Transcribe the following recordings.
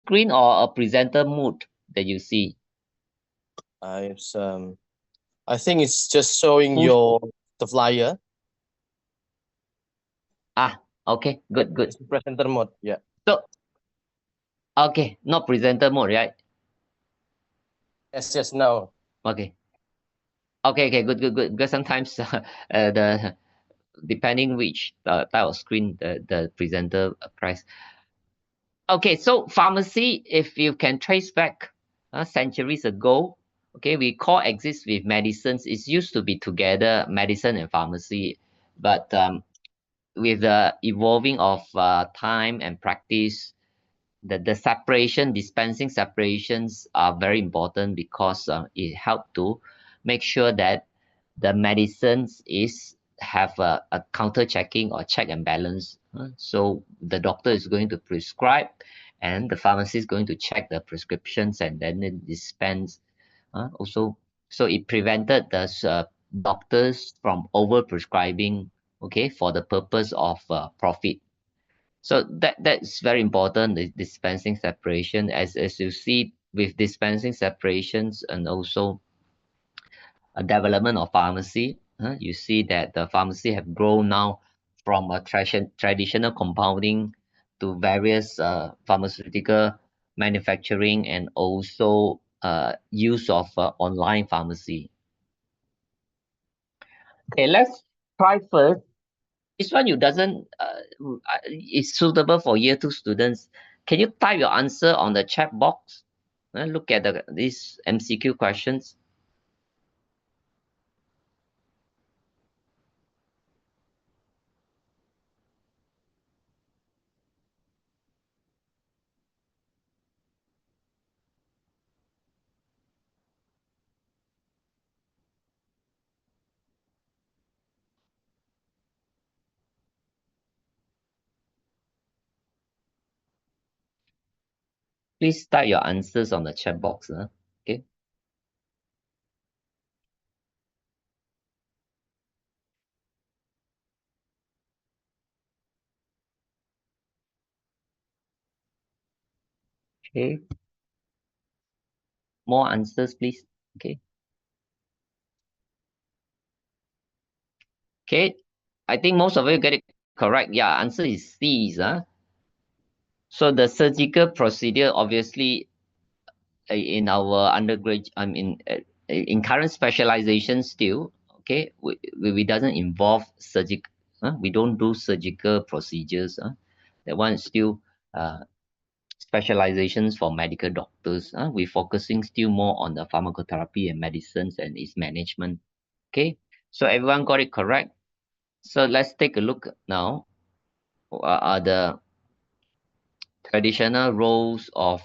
screen or a presenter mode that you see? It's I think it's just showing Full. the flyer. Okay, good. It's presenter mode. Yeah. So, okay, not presenter mode, right? Yes, no. Okay. Okay, good. Because sometimes the depending which type of screen the presenter press. Okay, so pharmacy, if you can trace back centuries ago, okay, we coexist with medicines. It used to be together, medicine and pharmacy, but with the evolving of time and practice, the separation, dispensing separations are very important because it helped to make sure that the medicines is have a counter checking or check and balance. So the doctor is going to prescribe and the pharmacist is going to check the prescriptions and then it dispense. Also, so it prevented the doctors from over prescribing, okay, for the purpose of profit. So that's very important, the dispensing separation, as you see with dispensing separations and also a development of pharmacy. You see that the pharmacy have grown now from a traditional compounding to various pharmaceutical manufacturing and also use of online pharmacy. Okay, let's try first. This one you doesn't is suitable for year two students. Can you type your answer on the chat box? Look at these MCQ questions. Please type your answers on the chat box. Okay. Okay. More answers, please. Okay. Okay. I think most of you get it correct. Yeah, answer is C. So the surgical procedure, obviously, in our undergraduate, in current specialization still, okay, we doesn't involve surgical. We don't do surgical procedures. That one is still uh, specializations for medical doctors. We're focusing still more on the pharmacotherapy and medicines and its management. Okay, so everyone got it correct. So let's take a look now. What are the traditional roles of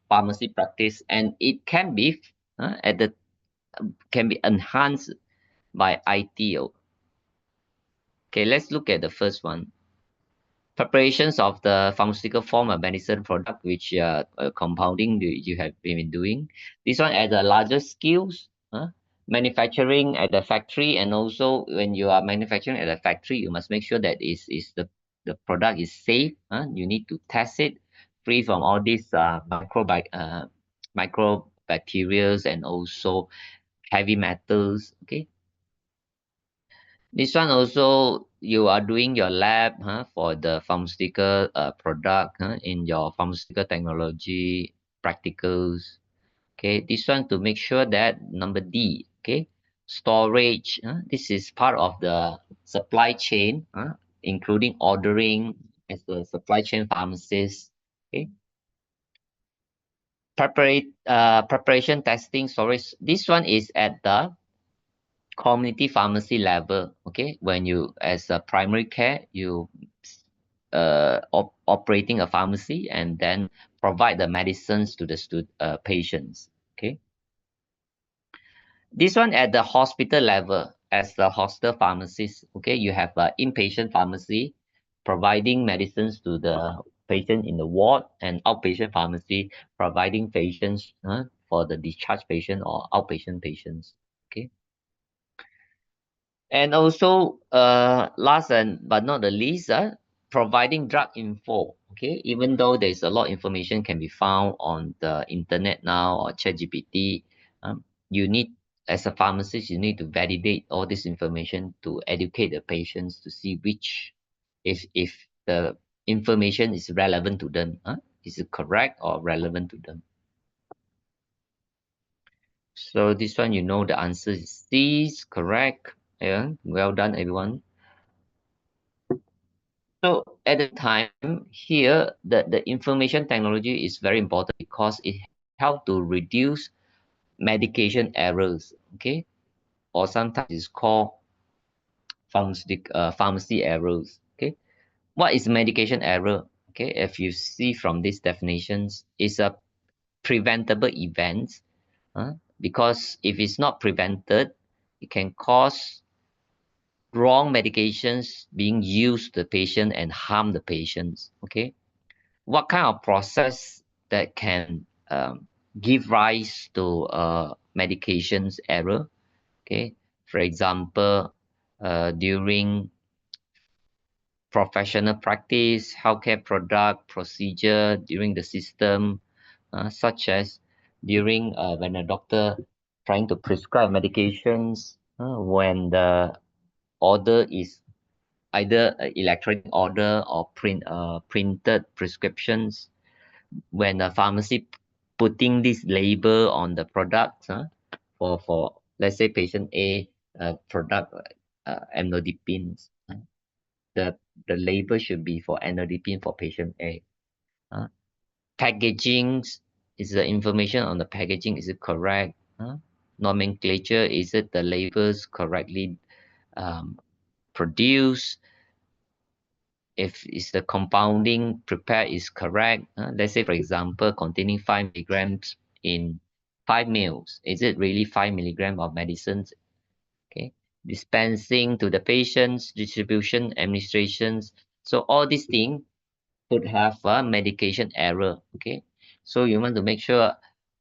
pharmacy practice, and it can be at the can be enhanced by ITO. Okay, let's look at the first one. Preparations of the pharmaceutical form of medicine product, which compounding you have been doing. This one at the larger scales, manufacturing at the factory, and also when you are manufacturing at the factory, you must make sure that is the product is safe. You need to test it free from all these microbacteria and also heavy metals. Okay, this one also you are doing your lab for the pharmaceutical product in your pharmaceutical technology practicals. Okay, this one to make sure that number D. Okay, storage. This is part of the supply chain, including ordering as a supply chain pharmacist. Okay, preparation testing storage. This one is at the community pharmacy level. Okay, when you as a primary care you operating a pharmacy and then provide the medicines to the patients. Okay, this one at the hospital level as the hospital pharmacist. Okay, you have a inpatient pharmacy providing medicines to the patient in the ward, and outpatient pharmacy providing patients for the discharged patient or outpatient patients. Okay, and also last and but not the least, providing drug info. Okay, even though there's a lot of information can be found on the internet now or ChatGPT, you need, as a pharmacist, you need to validate all this information to educate the patients to see which, if the information is relevant to them. Is it correct or relevant to them? So this one, you know, the answer is C is correct. Yeah, well done, everyone. So at the time here, the information technology is very important because it helps to reduce medication errors. Okay, or sometimes it's called pharmacy errors. Okay, what is medication error? Okay, if you see from these definitions, it's a preventable event. Because if it's not prevented, it can cause wrong medications being used to the patient and harm the patients. Okay, what kind of process that can give rise to medications error? Okay, for example, during professional practice, healthcare product procedure during the system, such as during when a doctor trying to prescribe medications, when the order is either electronic order or printed prescriptions, when a pharmacy putting this label on the product, for let's say patient A, product amlodipine, the the label should be for amlodipine for patient A. uh, Packaging, is the information on the packaging, is it correct? Nomenclature, is it the labels correctly produced? If is the compounding prepared is correct? Let's say, for example, containing 5 milligrams in 5 mils, is it really 5 milligram of medicines? Okay, dispensing to the patients, distribution, administrations. So all these things could have a medication error. Okay, so you want to make sure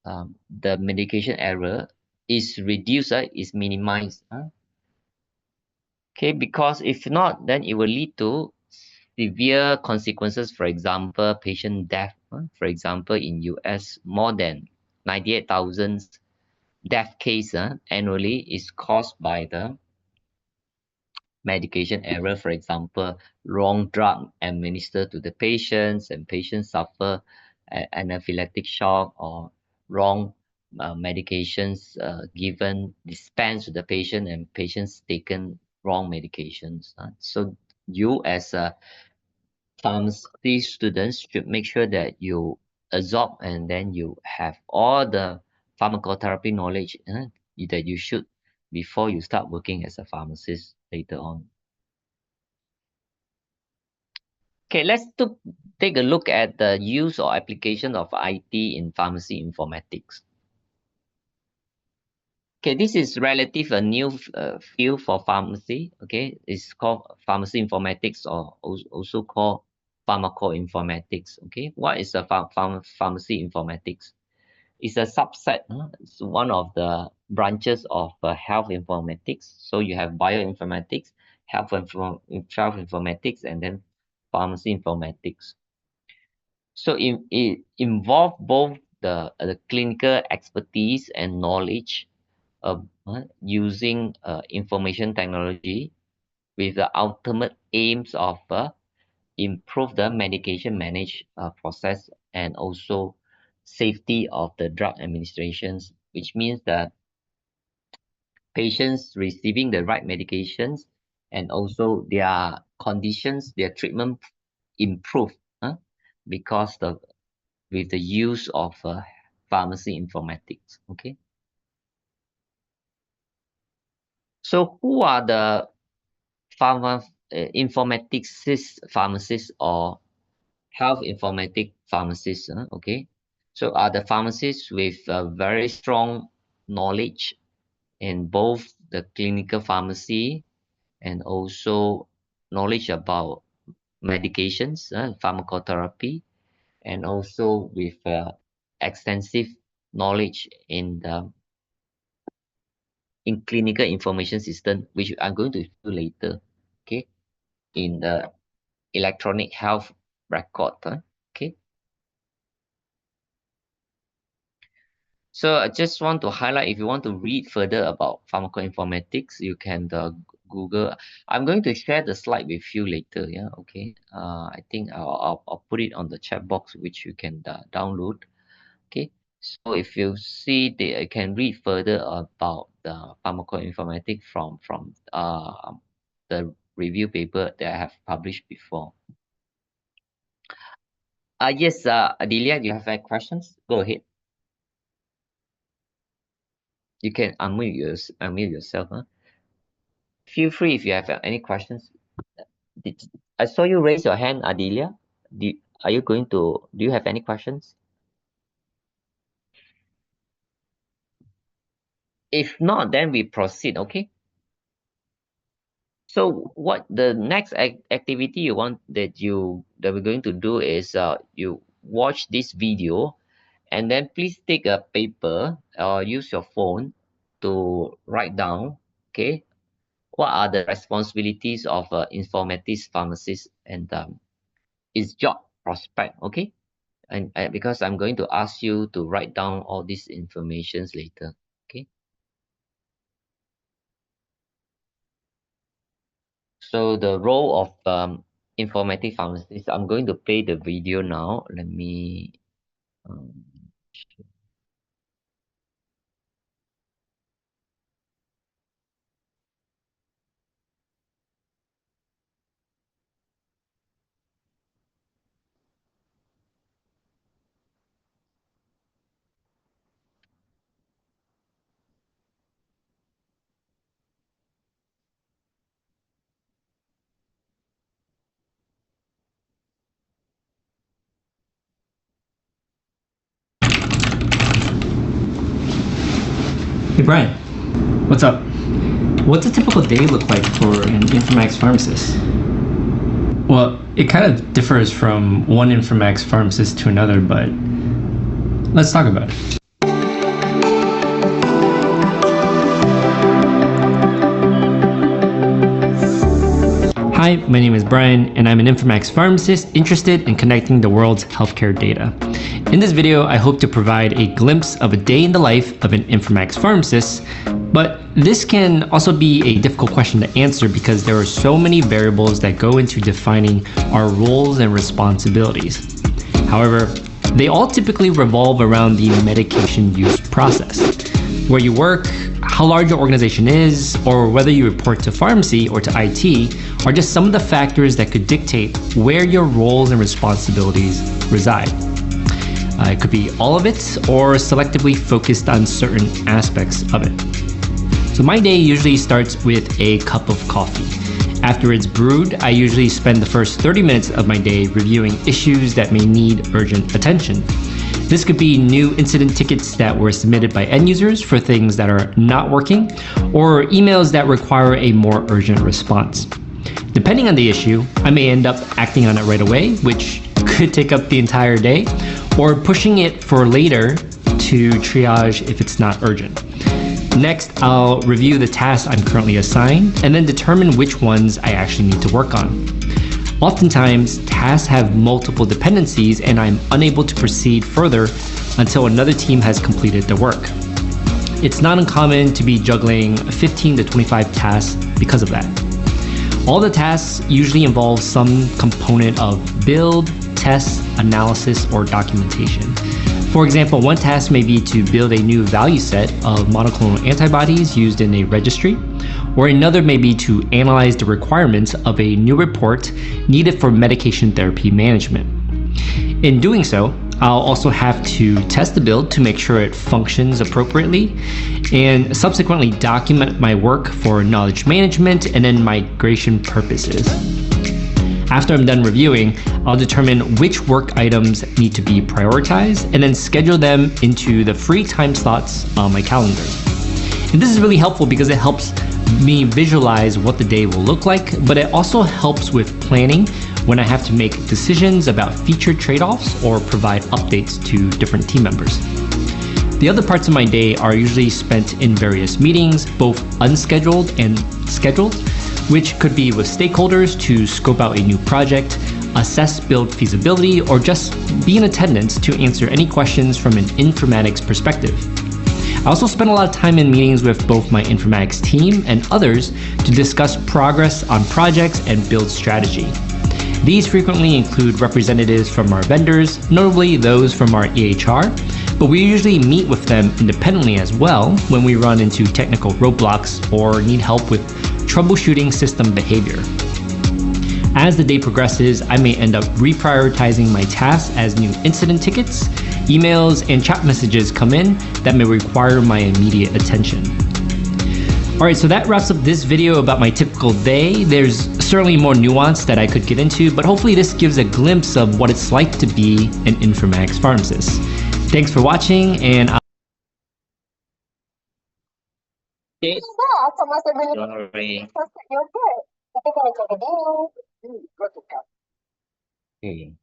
the medication error is reduced, is minimized. Okay, because if not, then it will lead to severe consequences. For example, patient death. For example, in US, more than 98,000 death case annually is caused by the medication error. For example, wrong drug administered to the patients, and patients suffer anaphylactic shock, or wrong medications given dispensed to the patient, and patients taken wrong medications. So you, as a pharmacy students, should make sure that you absorb and then you have all the pharmacotherapy knowledge that you should before you start working as a pharmacist later on. Okay, take a look at the use or application of IT in pharmacy informatics. Okay, this is relative a new field for pharmacy. Okay, it's called pharmacy informatics, or also called pharmacoinformatics. Okay, what is a pharmacy informatics? It's a subset. It's one of the branches of health informatics. So you have bioinformatics, health informatics, and then pharmacy informatics. So it involves both the clinical expertise and knowledge of using information technology with the ultimate aims of improve the medication manage process, and also safety of the drug administrations, which means that patients receiving the right medications, and also their conditions, their treatment improve, because with the use of pharmacy informatics. Okay, so who are the informatics pharmacists or health informatic pharmacists? Okay, so are the pharmacists with very strong knowledge in both the clinical pharmacy and also knowledge about medications, pharmacotherapy, and also with extensive knowledge in clinical information system, which I'm going to show later. Okay, in the electronic health record. Okay. So I just want to highlight, if you want to read further about pharmacoinformatics, you can Google. I'm going to share the slide with you later. Yeah, okay. I think I'll put it on the chat box, which you can download. Okay. So if you see, you can read further about the pharmacoinformatics from the review paper that I have published before. Yes, Adelia, do you have any questions? Go ahead. You can unmute yourself. Huh? Feel free if you have any questions. I saw you raise your hand, Adelia. Are you going to? Do you have any questions? If not, then we proceed. Okay. So what the next activity you want that we're going to do is you watch this video, and then please take a paper or use your phone to write down. Okay, what are the responsibilities of informatics pharmacist and its job prospect? Okay, and because I'm going to ask you to write down all these informations later. Okay, so the role of informatics pharmacist, I'm going to play the video now. Let me um, Hey Brian, what's up? What's a typical day look like for an informatics pharmacist? Well, it kind of differs from one informatics pharmacist to another, but let's talk about it. Hi, my name is Brian, and I'm an informatics pharmacist interested in connecting the world's healthcare data. In this video, I hope to provide a glimpse of a day in the life of an informatics pharmacist, but this can also be a difficult question to answer because there are so many variables that go into defining our roles and responsibilities. However, they all typically revolve around the medication use process. Where you work, how large your organization is, or whether you report to pharmacy or to IT are just some of the factors that could dictate where your roles and responsibilities reside. It could be all of it or selectively focused on certain aspects of it. So my day usually starts with a cup of coffee. After it's brewed, I usually spend the first 30 minutes of my day reviewing issues that may need urgent attention. This could be new incident tickets that were submitted by end users for things that are not working, or emails that require a more urgent response. Depending on the issue, I may end up acting on it right away, which could take up the entire day, or pushing it for later to triage if it's not urgent. Next, I'll review the tasks I'm currently assigned and then determine which ones I actually need to work on. Oftentimes, tasks have multiple dependencies and I'm unable to proceed further until another team has completed the work. It's not uncommon to be juggling 15 to 25 tasks because of that. All the tasks usually involve some component of build, test, analysis, or documentation. For example, one task may be to build a new value set of monoclonal antibodies used in a registry, or another may be to analyze the requirements of a new report needed for medication therapy management. In doing so, I'll also have to test the build to make sure it functions appropriately, and subsequently document my work for knowledge management and then migration purposes. After I'm done reviewing, I'll determine which work items need to be prioritized and then schedule them into the free time slots on my calendar. And this is really helpful because it helps me visualize what the day will look like, but it also helps with planning when I have to make decisions about feature trade-offs or provide updates to different team members. The other parts of my day are usually spent in various meetings, both unscheduled and scheduled, which could be with stakeholders to scope out a new project, assess build feasibility, or just be in attendance to answer any questions from an informatics perspective. I also spent a lot of time in meetings with both my informatics team and others to discuss progress on projects and build strategy. These frequently include representatives from our vendors, notably those from our EHR, but we usually meet with them independently as well when we run into technical roadblocks or need help with troubleshooting system behavior. As the day progresses, I may end up reprioritizing my tasks as new incident tickets, emails, and chat messages come in that may require my immediate attention. Alright, so that wraps up this video about my typical day. There's certainly more nuance that I could get into, but hopefully this gives a glimpse of what it's like to be an informatics pharmacist. Thanks for watching, and Okay. Sorry. Okay.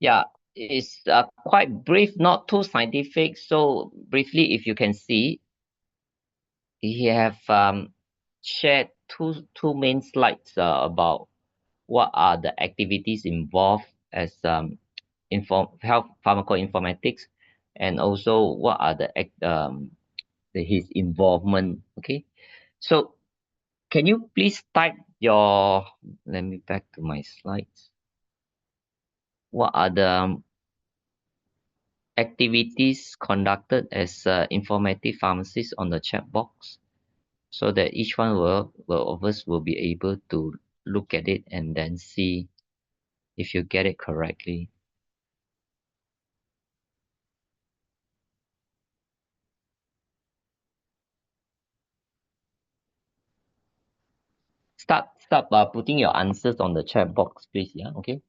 Yeah, it's quite brief, not too scientific. So briefly, if you can see, he have shared two main slides about what are the activities involved as health pharmacoinformatics, and also what are his involvement. Okay, so can you please type your, let me back to my slides. What are the activities conducted as informative pharmacist on the chat box, so that each one of us will be able to look at it and then see if you get it correctly. Start putting your answers on the chat box, please. Yeah, okay.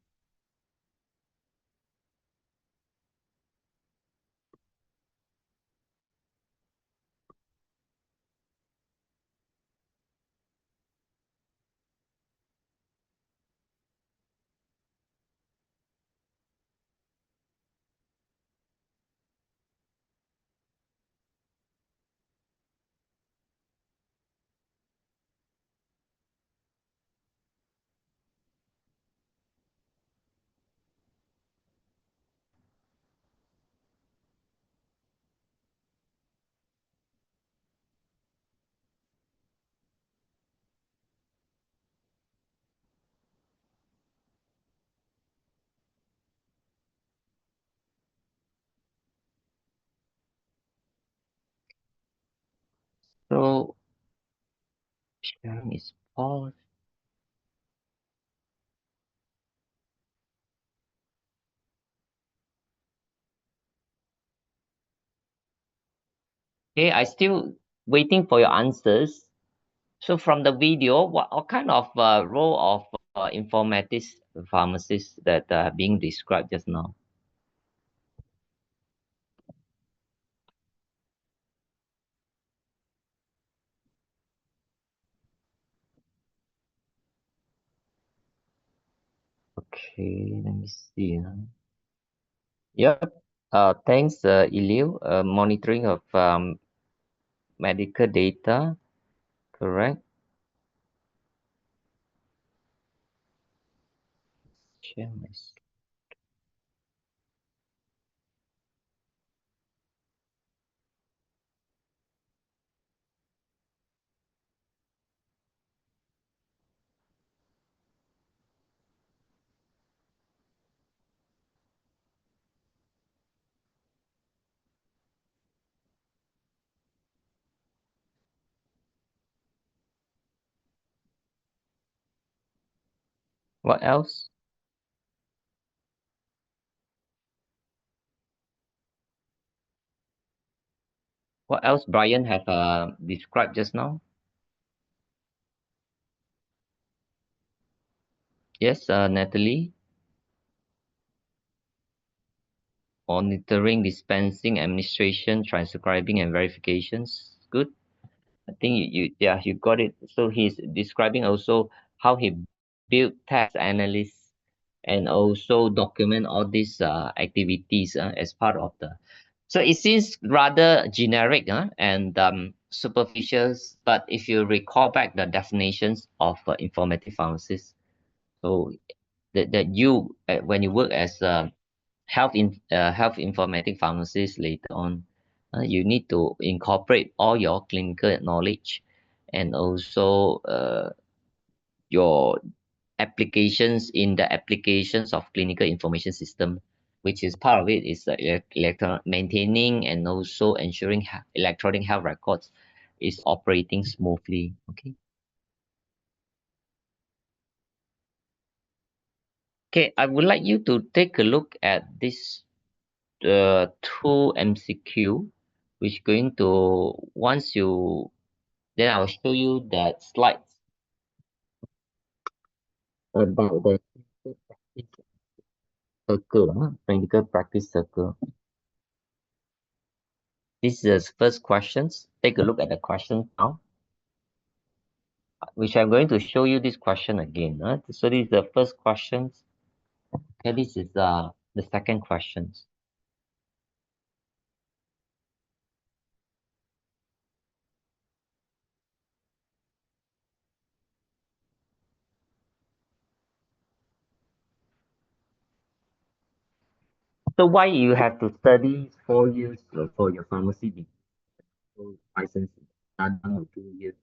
So sharing is paused. Okay, I still waiting for your answers. So from the video, what kind of role of informatics pharmacists that are being described just now? Okay, let me see. Yep. Thanks, Iliu. Monitoring of medical data, correct? Share my What else? What else Brian have described just now? Yes, Natalie. Monitoring, dispensing, administration, transcribing, and verifications. Good. I think you got it. So he's describing also how he built test analysis and also document all these activities as part of the. So it seems rather generic and superficial, but if you recall back the definitions of informative pharmacist, so that you when you work as a health informatic pharmacist later on, you need to incorporate all your clinical knowledge and also your applications in the applications of clinical information system, which is part of it is maintaining and also ensuring electronic health records is operating smoothly. Okay, I would like you to take a look at this two MCQ, which going to once you then I'll show you that slides about the circle, clinical practice circle. This is the first questions. Take a look at the question now, which I'm going to show you this question again. So this is the first questions. Okay, this is the second questions. So why you have to study 4 years for your pharmacy license done in 2 years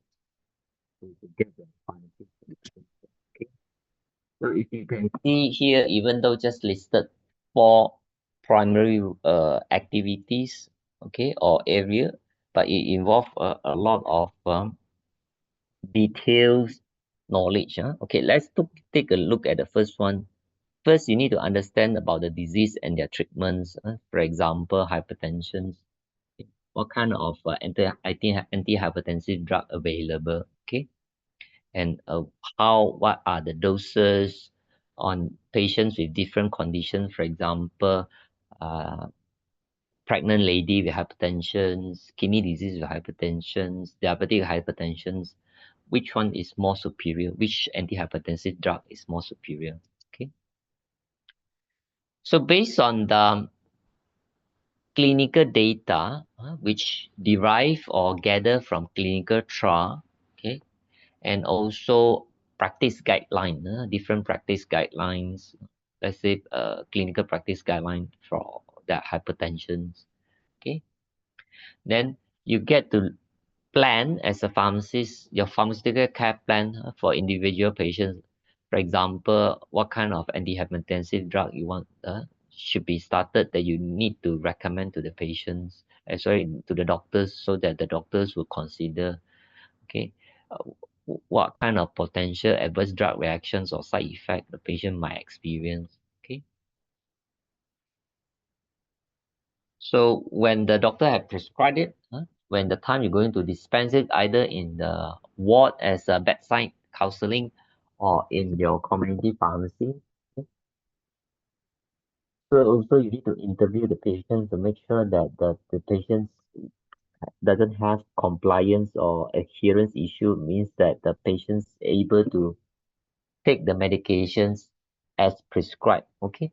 to get the pharmacy license? Okay. So if you can see here, even though just listed four primary activities, okay, or area, but it involve a lot of details knowledge. Okay, let's take a look at the first one. First, you need to understand about the disease and their treatments. For example, hypertension. What kind of antihypertensive drug available? Okay, and what are the doses on patients with different conditions? For example, uh, pregnant lady with hypertension, kidney disease with hypertension, diabetic hypertension. Which one is more superior? Which antihypertensive drug is more superior? Okay. So based on the clinical data, which derive or gather from clinical trial, okay, and also practice guideline, different practice guidelines. Let's say clinical practice guideline for the hypertension. Okay, then you get to plan as a pharmacist your pharmaceutical care plan for individual patients. For example, what kind of antihypertensive drug you want should be started that you need to recommend to the patients, sorry, to the doctors, so that the doctors will consider. Okay, uh, what kind of potential adverse drug reactions or side effect the patient might experience. Okay, so when the doctor have prescribed it, when the time you're going to dispense it, either in the ward as a bedside counseling or in your community pharmacy. Okay. So also you need to interview the patient to make sure that the patient doesn't have compliance or adherence issue, means that the patient's able to take the medications as prescribed. Okay,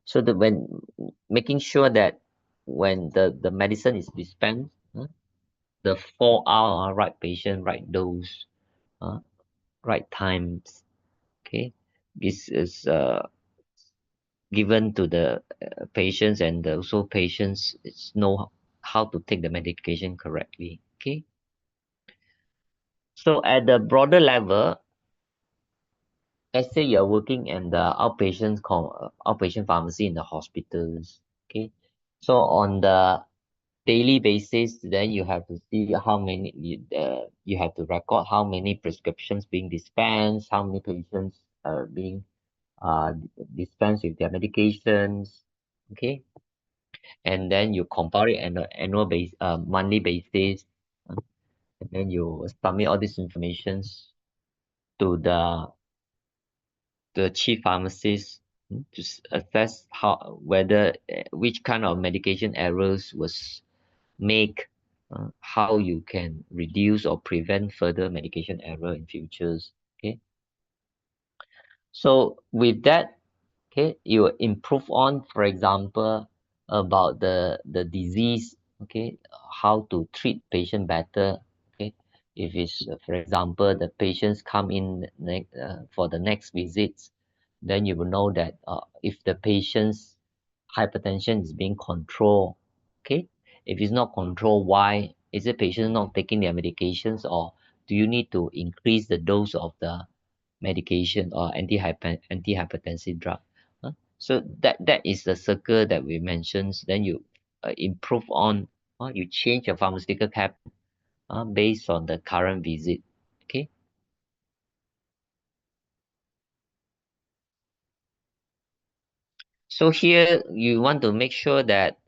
so that when making sure that when the medicine is dispensed, the 4 hour right patient, right dose, right times. Okay, this is given to the patients, and also patients know how to take the medication correctly. Okay, so at the broader level, let's say you're working in the outpatient pharmacy in the hospitals. Okay, so on the daily basis, then you have to see how many you have to record how many prescriptions being dispensed, how many patients are being uh dispensed with their medications. Okay, and then you compare it on an monthly basis, uh, and then you submit all these informations to the chief pharmacist, to assess how whether which kind of medication errors was make, how you can reduce or prevent further medication error in futures. Okay, So with that, okay, you improve on, for example, about the disease, okay, how to treat patient better, okay. If it's, for example, the patients come in for the next visits, then you will know that if the patient's hypertension is being controlled, okay. If it's not controlled, why? Is the patient not taking their medications, or do you need to increase the dose of the medication or antihypertensive drug? So that is the circle that we mentioned. Then you improve on, you change your pharmaceutical cap based on the current visit. Okay. So here you want to make sure that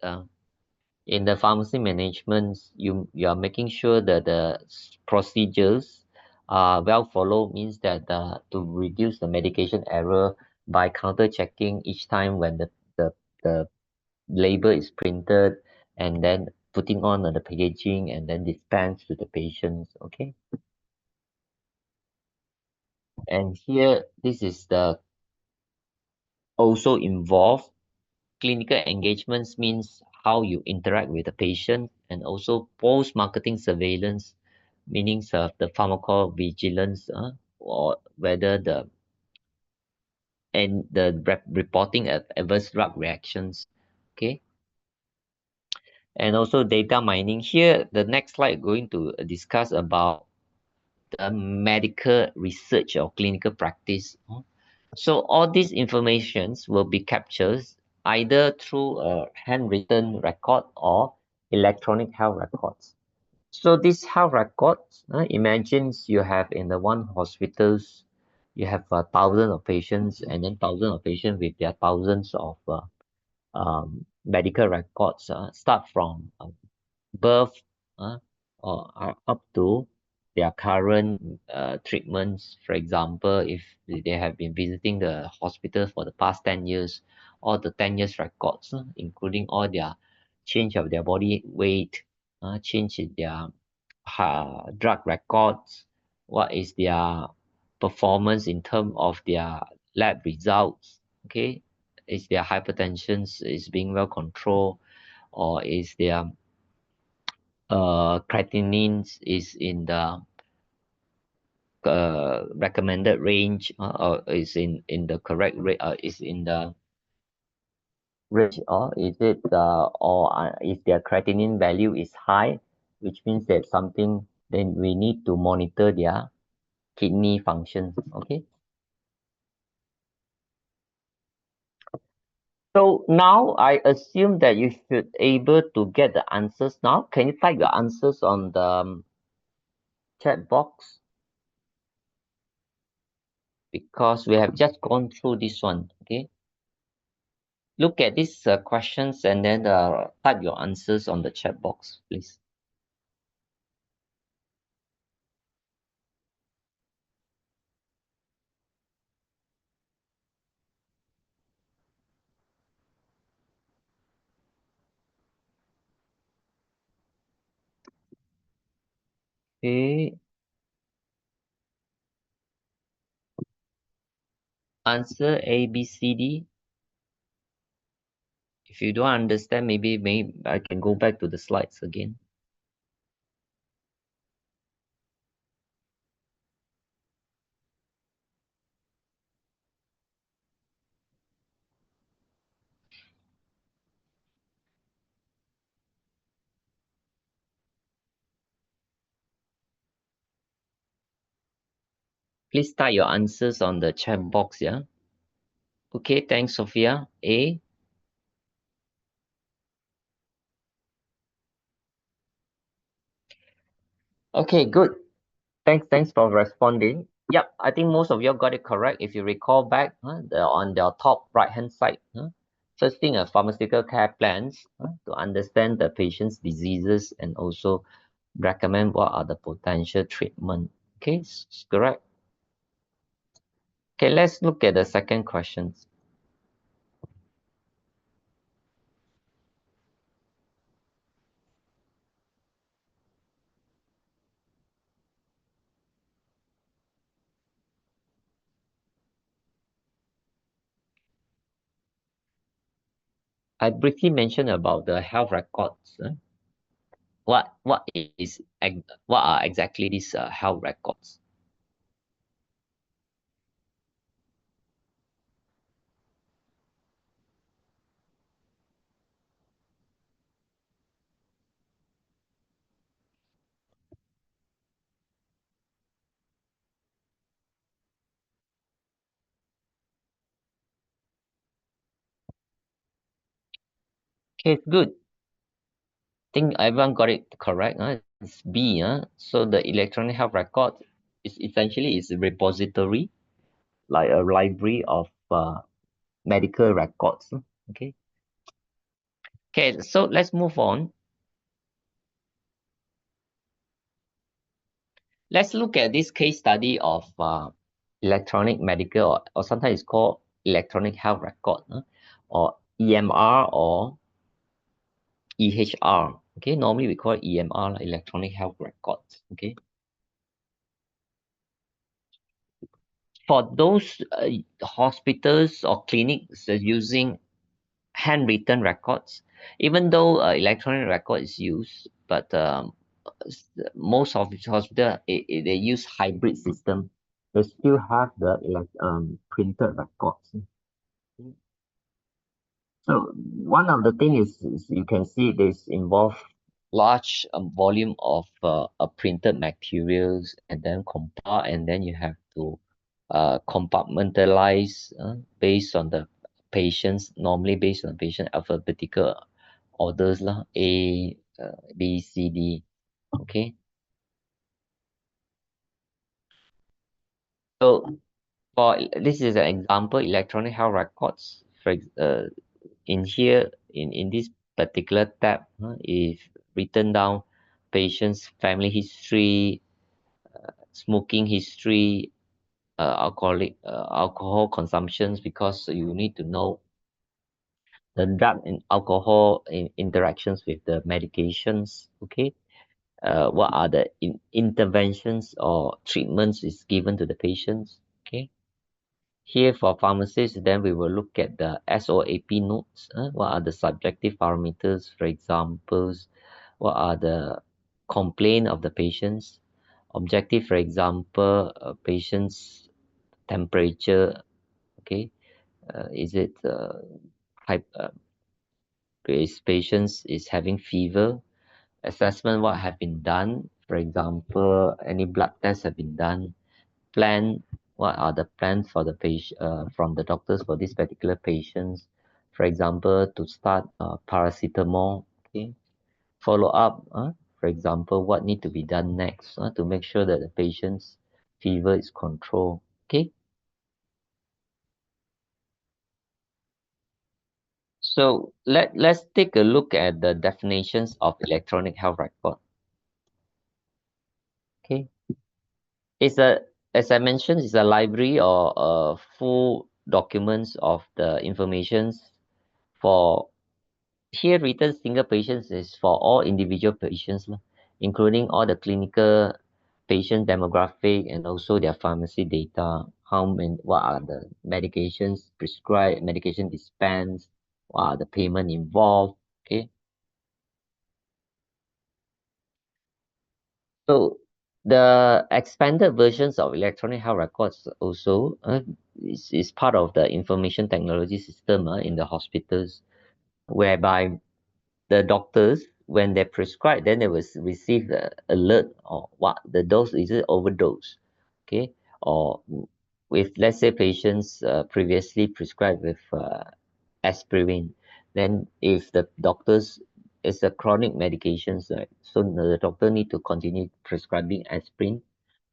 in the pharmacy management, you are making sure that the procedures are well followed. Means that to reduce the medication error by counter checking each time when the label is printed, and then putting on the packaging and then dispense to the patients. Okay. And here this is the also involve clinical engagements, means how you interact with the patient, and also post marketing surveillance, meanings of the pharmacovigilance, or whether the reporting of adverse drug reactions. Okay. And also data mining. Here the next slide going to discuss about the medical research or clinical practice. So all these informations will be captured either through a handwritten record or electronic health records. So these health records, imagines you have in the one hospitals, you have thousands of patients, and then thousands of patients with their thousands of medical records, start from birth, or are up to their current treatments. For example, if they have been visiting the hospital for the past 10 years, all the 10 years records, including all their change of their body weight, change in their drug records, what is their performance in terms of their lab results, okay, is their hypertension is being well controlled, or is their creatinine is in the recommended range, or is in the correct rate, is in the range, or is it or if their creatinine value is high, which means that something, then we need to monitor their kidney function. Okay. So now I assume that you should able to get the answers now. Can you type your answers on the chat box? Because we have just gone through this one. Okay. Look at these questions and then type your answers on the chat box, please. Okay. Answer A, B, C, D. If you don't understand, maybe I can go back to the slides again. Please type your answers on the chat box, yeah? Okay, thanks, Sophia. A. Okay, good. Thanks for responding. Yep, I think most of you got it correct. If you recall back, on the top right-hand side, first thing, pharmaceutical care plans, to understand the patient's diseases and also recommend what are the potential treatment. Okay, correct. Okay, let's look at the second question. I briefly mentioned about the health records. What are exactly these health records? Okay, good. Think everyone got it correct. It's B. So the electronic health record is essentially is a repository, like a library of medical records. Okay. Okay. So let's move on. Let's look at this case study of electronic medical, or sometimes it's called electronic health record, or EMR or EHR. Okay. Normally we call it EMR, like electronic health records. Okay. For those hospitals or clinics using handwritten records, even though electronic record is used, but most of the hospital they use hybrid system. They still have the printed records. So one of the things is you can see this involve large volume of printed materials, and then compile, and then you have to compartmentalize based on the patients, normally based on patient alphabetical orders lah, A, B, C, D. Okay. So for this is an example electronic health records. In here in this particular tab, is written down patient's family history, smoking history, alcohol consumptions, because you need to know the drug and alcohol interactions with the medications. Okay. What are the interventions or treatments is given to the patients. Okay. Here for pharmacists, then we will look at the SOAP notes. What are the subjective parameters, for examples? What are the complaint of the patients? Objective, for example, patient's temperature. Okay, is it is patients is having fever? Assessment, what have been done? For example, any blood tests have been done. Plan, what are the plans for the patient from the doctors for this particular patients? For example, to start paracetamol. Okay. Follow up, for example, what need to be done next to make sure that the patient's fever is controlled. Okay. So let's take a look at the definitions of electronic health record. Okay. It's a, as I mentioned, it's a library or full documents of the informations for here written single patients is for all individual patients, including all the clinical patient demographic and also their pharmacy data, how many, what are the medications prescribed, medication dispensed, what are the payment involved. Okay. So the expanded versions of electronic health records also is part of the information technology system in the hospitals, whereby the doctors, when they prescribe, then they will receive the alert or what the dose is, it overdose. Okay. Or with, let's say, patients previously prescribed with aspirin, then if the doctors, it's a chronic medications, right? So the doctor need to continue prescribing aspirin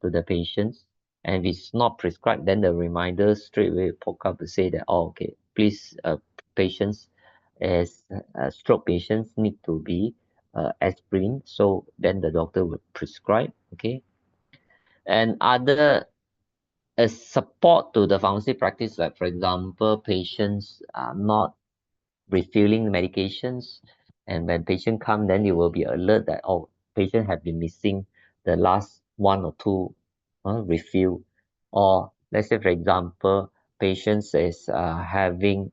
to the patients, and if it's not prescribed, then the reminder straight away pop up to say that, oh, okay, please, patients, as stroke patients need to be aspirin, so then the doctor will prescribe. Okay. And other support to the pharmacy practice, like for example, patients are not refilling the medications, and when patient come, then you will be alert that, oh, patient have been missing the last one or two refill. Or let's say, for example, patients is having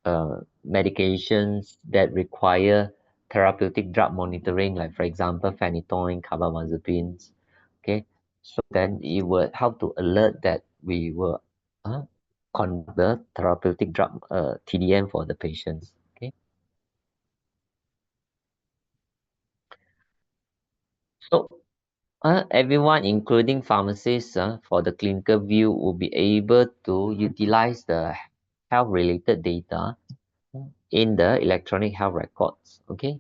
medications that require therapeutic drug monitoring, like for example, phenytoin, carbamazepines. Okay, so then it will help to alert that we will conduct the therapeutic drug TDM for the patients. Okay, so everyone, including pharmacists, for the clinical view, will be able to utilize the health-related data in the electronic health records. Okay,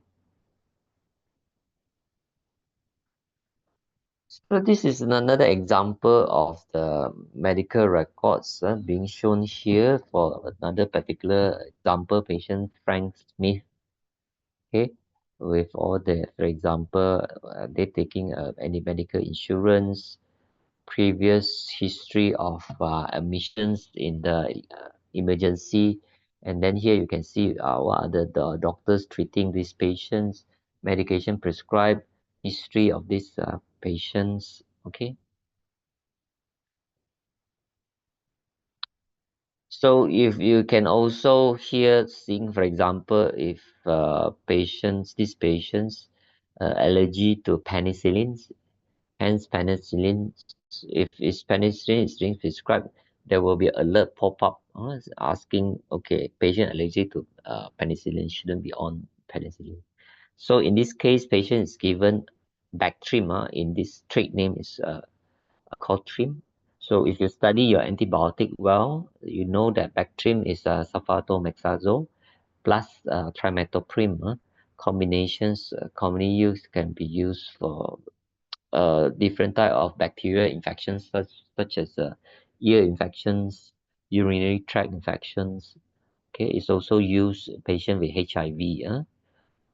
so this is another example of the medical records being shown here for another particular example, patient Frank Smith. Okay, with all the, for example, they taking any medical insurance, previous history of admissions in the emergency, and then here you can see what are the doctors treating these patients, medication prescribed, history of these patients. Okay, so if you can also here seeing, for example, if these patients allergy to penicillin. Hence, penicillin, if penicillin is being prescribed, there will be alert pop up asking, okay, patient allergic to penicillin, shouldn't be on penicillin. So in this case, patient is given Bactrim. In this trade name is called Trim. So if you study your antibiotic well, you know that Bactrim is sulfatomexazole plus trimethoprim. Combinations commonly used can be used for different type of bacterial infections such as ear infections, urinary tract infections. Okay, it's also used in patient with HIV.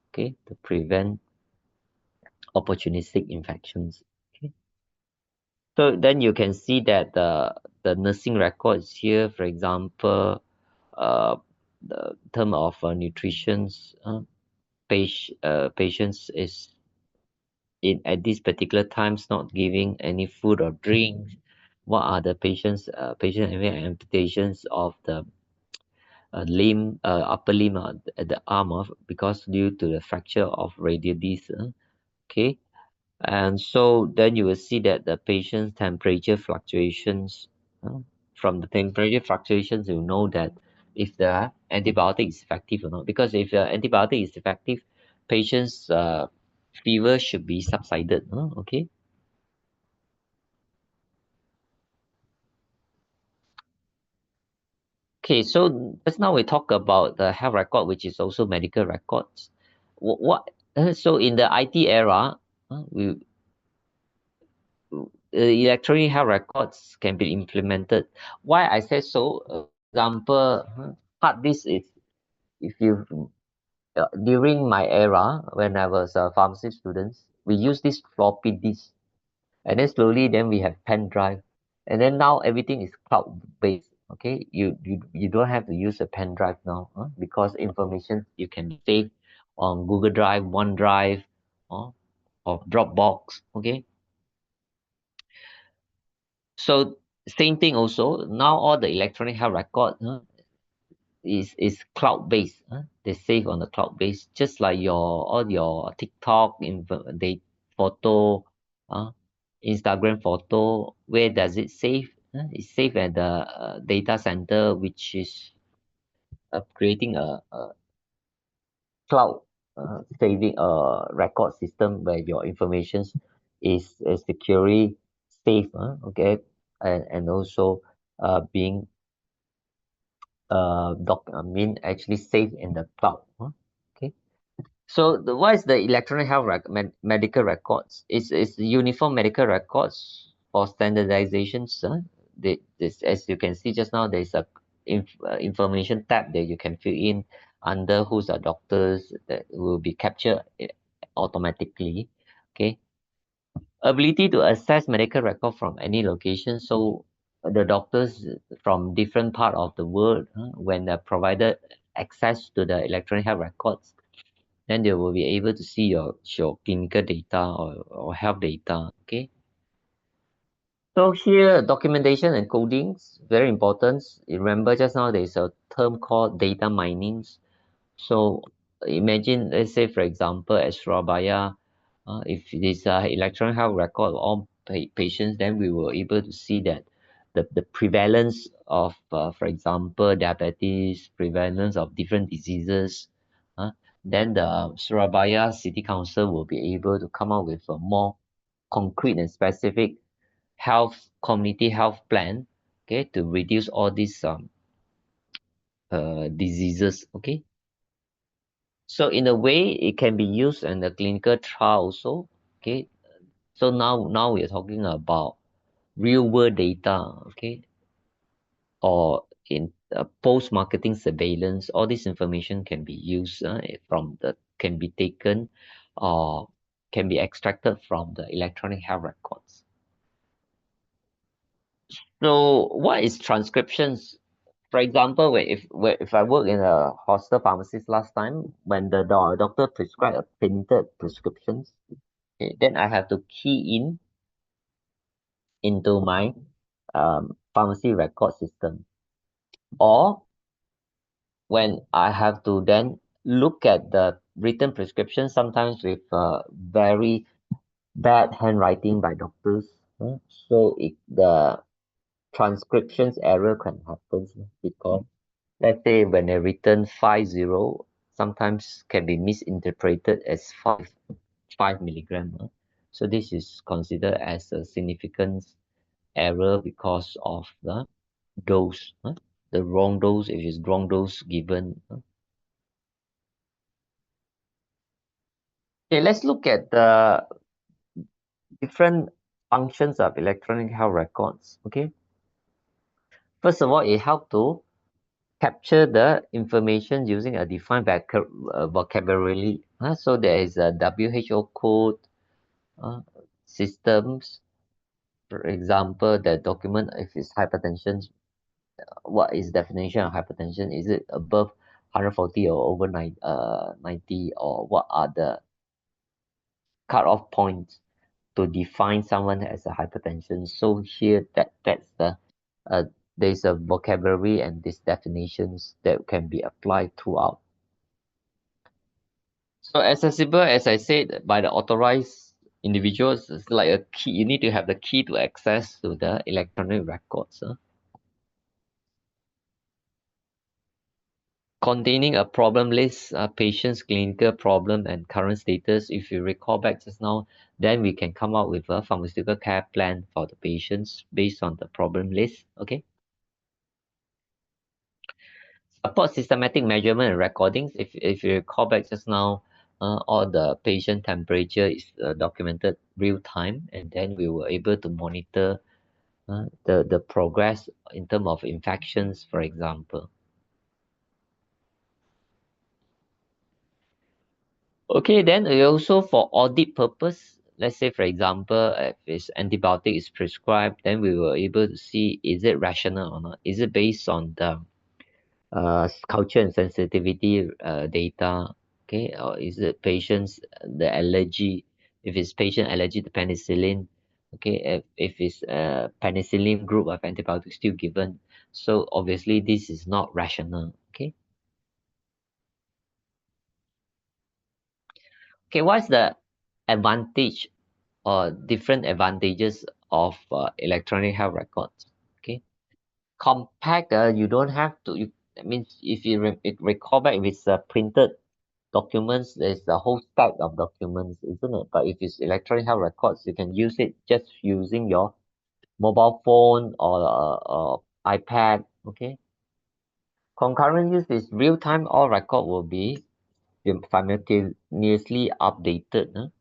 Okay, to prevent opportunistic infections. Okay, so then you can see that the nursing records here, for example, the term of nutrition's patients is in at this particular times not giving any food or drink. What are the patient having amputations of the limb, upper limb, at the arm of, because due to the fracture of radial disc. Okay, and so then you will see that the patient's temperature fluctuations. From the temperature fluctuations, you know that if the antibiotic is effective or not. Because if the antibiotic is effective, patient's fever should be subsided. Okay. Okay, so just now we talk about the health record, which is also medical records. So in the IT era, we electronic health records can be implemented. Why I say so? Example, hard disk is, if you during my era when I was a pharmacy student, we use this floppy disk, and then slowly then we have pen drive, and then now everything is cloud based. Okay, you don't have to use a pen drive now, because information you can save on Google Drive, OneDrive, or Dropbox. Okay, so same thing also, now all the electronic health record is cloud based. They save on the cloud base, just like all your TikTok they photo, Instagram photo. Where does it save? It's saved at the data center, which is creating a cloud saving record system where your information is securely safe. Okay, and also being actually safe in the cloud. Okay. So what is the electronic health medical records? It's uniform medical records for standardizations. This, as you can see just now, there's a information tab that you can fill in under who's the doctors that will be captured automatically. Okay. Ability to access medical record from any location. So the doctors from different part of the world, when they're provided access to the electronic health records, then they will be able to see your clinical data or health data. Okay. So here, documentation and codings, very important. Remember just now there's a term called data mining. So imagine, let's say, for example, at Surabaya, if it is electronic health record of all patients, then we were able to see that the prevalence of, for example, diabetes, prevalence of different diseases, then the Surabaya City Council will be able to come up with a more concrete and specific community health plan, okay, to reduce all these diseases, okay. So in a way, it can be used in the clinical trial also, okay. So now we are talking about real world data, okay, or in post marketing surveillance. All this information can be used can be taken or can be extracted from the electronic health records. So what is transcriptions? For example, if I work in a hospital pharmacist last time, when the doctor prescribed a printed prescriptions, okay, then I have to key in into my pharmacy record system. Or when I have to then look at the written prescription, sometimes with very bad handwriting by doctors, so the transcriptions error can happen because, let's say, when they written 50, sometimes can be misinterpreted as 5 milligram. So this is considered as a significant error because of the dose, the wrong dose, if it's wrong dose given. Okay, let's look at the different functions of electronic health records. Okay, first of all, it helps to capture the information using a defined vocabulary. So there is a WHO code, systems. For example, the document, if it's hypertension, what is definition of hypertension? Is it above 140 or over 90, or what are the cutoff points to define someone as a hypertension? So here that's the uh, there's a vocabulary and these definitions that can be applied throughout. So accessible, as I said, by the authorized individuals, is like a key. You need to have the key to access to the electronic records. Containing a problem list, patient's clinical problem and current status. If you recall back just now, then we can come up with a pharmaceutical care plan for the patients based on the problem list. Okay. Support systematic measurement and recordings. If you recall back just now, all the patient temperature is documented real time, and then we were able to monitor the progress in terms of infections, for example. Okay, then also for audit purpose, let's say for example, if this antibiotic is prescribed, then we were able to see, is it rational or not? Is it based on the culture and sensitivity data? Okay, or is it patient's the allergy? If it's patient allergy to penicillin, okay, if it's a penicillin group of antibiotics still given, so obviously this is not rational. Okay. Okay, what's the advantage or different advantages of electronic health records? Okay, compact. You don't have to. That means if you recall back, if it's printed documents, there's a whole stack of documents, isn't it? But if it's electronic health records, you can use it just using your mobile phone or iPad. Okay. Concurrent use is real time. All record will be simultaneously updated.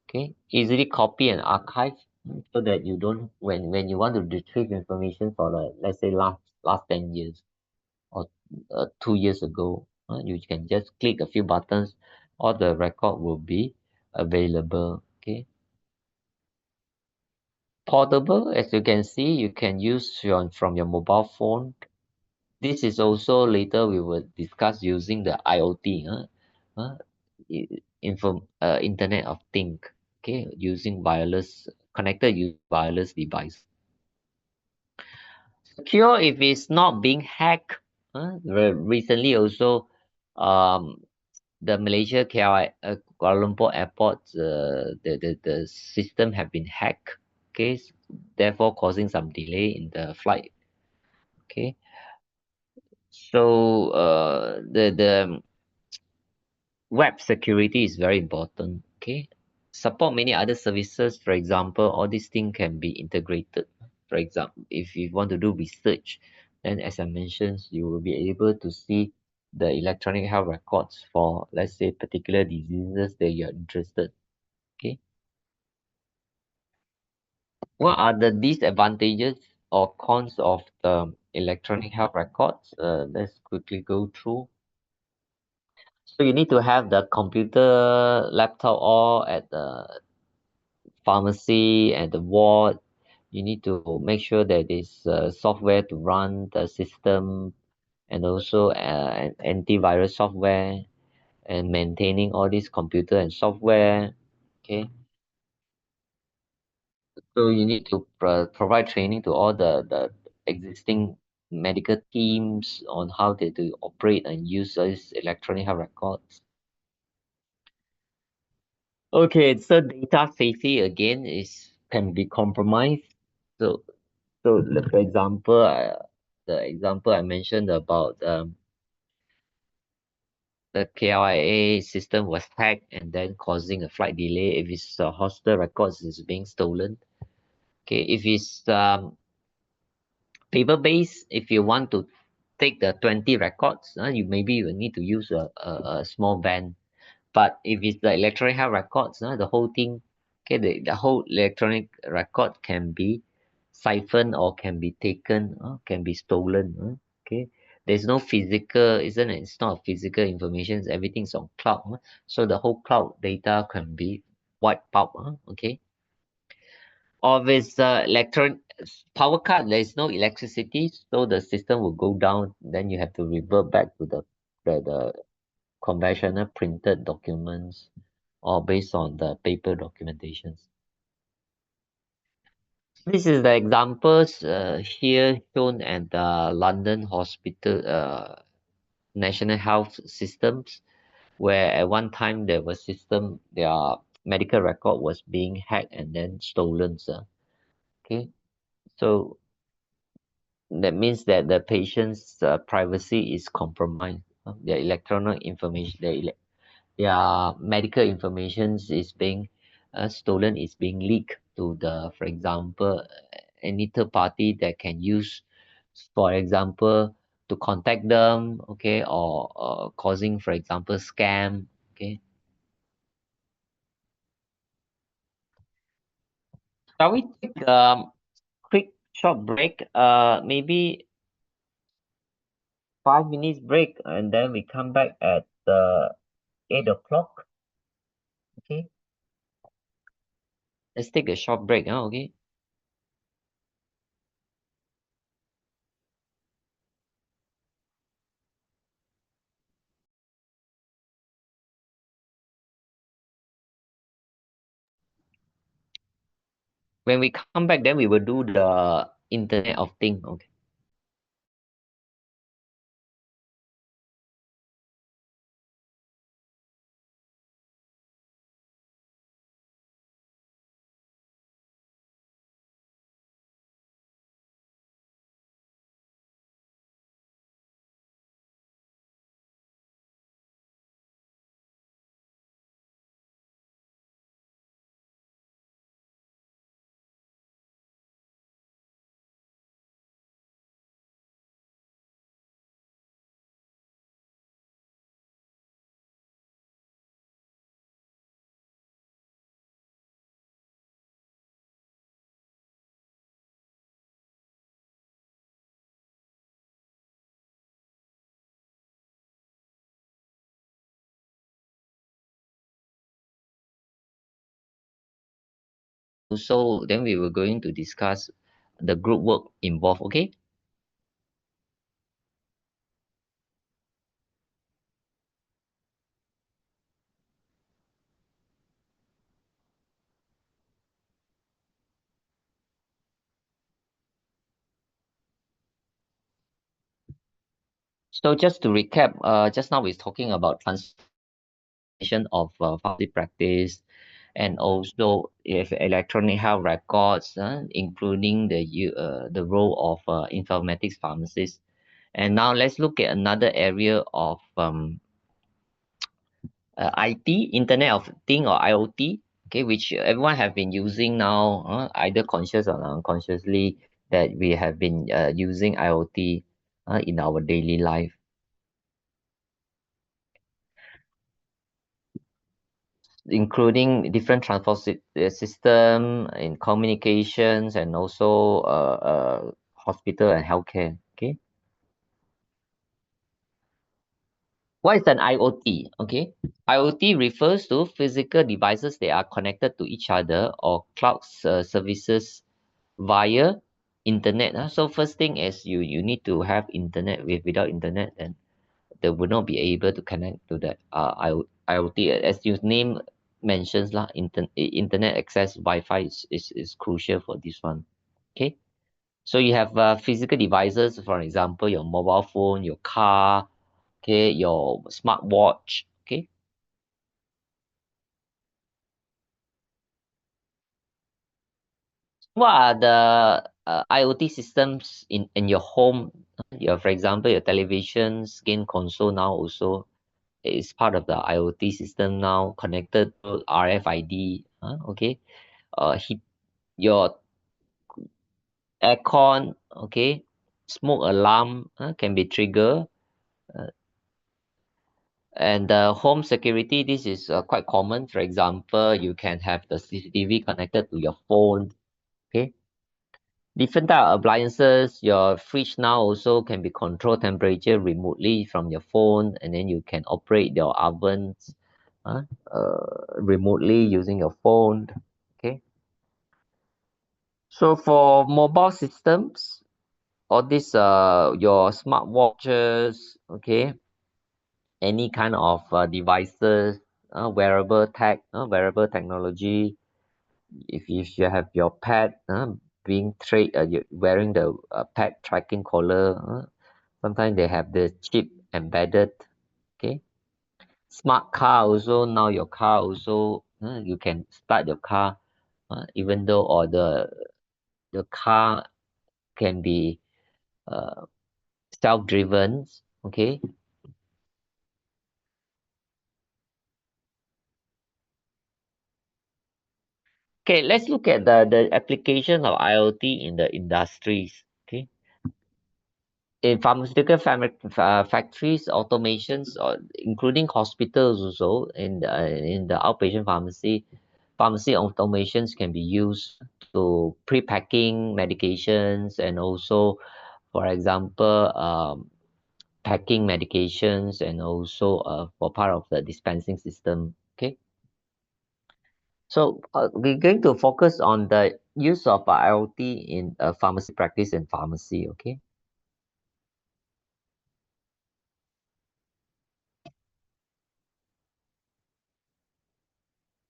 Okay, easily copy and archive, so that you don't, when you want to retrieve information for the, let's say, last 10 years or 2 years ago, you can just click a few buttons, all the record will be available. Okay, portable, as you can see, you can use from your mobile phone. This is also later we will discuss using the IoT, Internet of Things, okay, using wireless, connected use wireless device. Secure if it's not being hacked. Recently also, the Malaysia KL, Kuala Lumpur airport, the system have been hacked. Okay, therefore causing some delay in the flight. Okay, so the web security is very important. Okay, support many other services. For example, all these things can be integrated. For example, if you want to do research, then as I mentioned, you will be able to see the electronic health records for, let's say, particular diseases that you are interested. Okay, what are the disadvantages or cons of the electronic health records? Let's quickly go through. So you need to have the computer, laptop, or at the pharmacy and the ward. You need to make sure that there's software to run the system, and also an antivirus software, and maintaining all these computer and software. Okay, so you need to provide training to all the existing medical teams on how they to operate and use these electronic health records. Okay, so data safety again is can be compromised. So for example, the example I mentioned about the KLIA system was hacked and then causing a flight delay. If it's hospital records is being stolen. Okay, if it's paper based, if you want to take the 20 records, you will need to use a small van. But if it's the electronic health records, the whole thing, okay, the whole electronic record can be siphoned or can be taken, can be stolen. Okay, there's no physical, isn't it? It's not physical information. Everything's on cloud. So the whole cloud data can be wiped out. Okay, or if it's electron power cut, there is no electricity, so the system will go down. Then you have to revert back to the conventional printed documents or based on the paper documentations. This is the examples here shown at the London Hospital National Health Systems, where at one time there was system, their medical record was being hacked and then stolen. Okay, so that means that the patient's privacy is compromised. Their electronic information, their medical information is being stolen, is being leaked to the, for example, any third party that can use, for example, to contact them, okay, or causing, for example, scam. Okay, shall we take a quick short break, maybe 5 minutes break, and then we come back at 8 o'clock. Okay, let's take a short break. Okay. When we come back, then we will do the Internet of Things. Okay. So then we were going to discuss the group work involved. Okay. So just to recap, just now we're talking about transformation of pharmacy practice, and also if electronic health records, including the role of informatics pharmacists. And now let's look at another area of IT, Internet of Thing or IoT, okay, which everyone have been using now, either conscious or unconsciously, that we have been using IoT in our daily life, including different transport system in communications and also hospital and healthcare. Okay, what is an IoT? Okay, IoT refers to physical devices that are connected to each other or cloud services via internet. So first thing is you need to have internet. Without internet, then they would not be able to connect to that IoT. As your name mentions lah, internet access Wi-Fi is crucial for this one. Okay, so you have physical devices, for example your mobile phone, your car, okay, your smartwatch. Okay, what are the IoT systems in your home? Your, for example, your televisions, game console now also is part of the IoT system now, connected to RFID. Okay, heat, your aircon, okay, smoke alarm can be trigger, and home security. This is quite common. For example, you can have the CCTV connected to your phone. Okay, different type of appliances. Your fridge now also can be control temperature remotely from your phone, and then you can operate your ovens uh, remotely using your phone. Okay, so for mobile systems, all these your smartwatches, okay, any kind of devices, wearable technology. If you have your pet being you wearing the pet tracking collar, sometimes they have the chip embedded. Okay, smart car also, now your car also, you can start your car, even though or the car can be uh, self-driven. Okay, okay, let's look at the application of IoT in the industries. Okay, in pharmaceutical factories, automations, or including hospitals also, in the outpatient pharmacy automations can be used to pre-packing medications, and also, for example, packing medications, and also for part of the dispensing system. Okay, so we're going to focus on the use of IoT in pharmacy practice and pharmacy. Okay,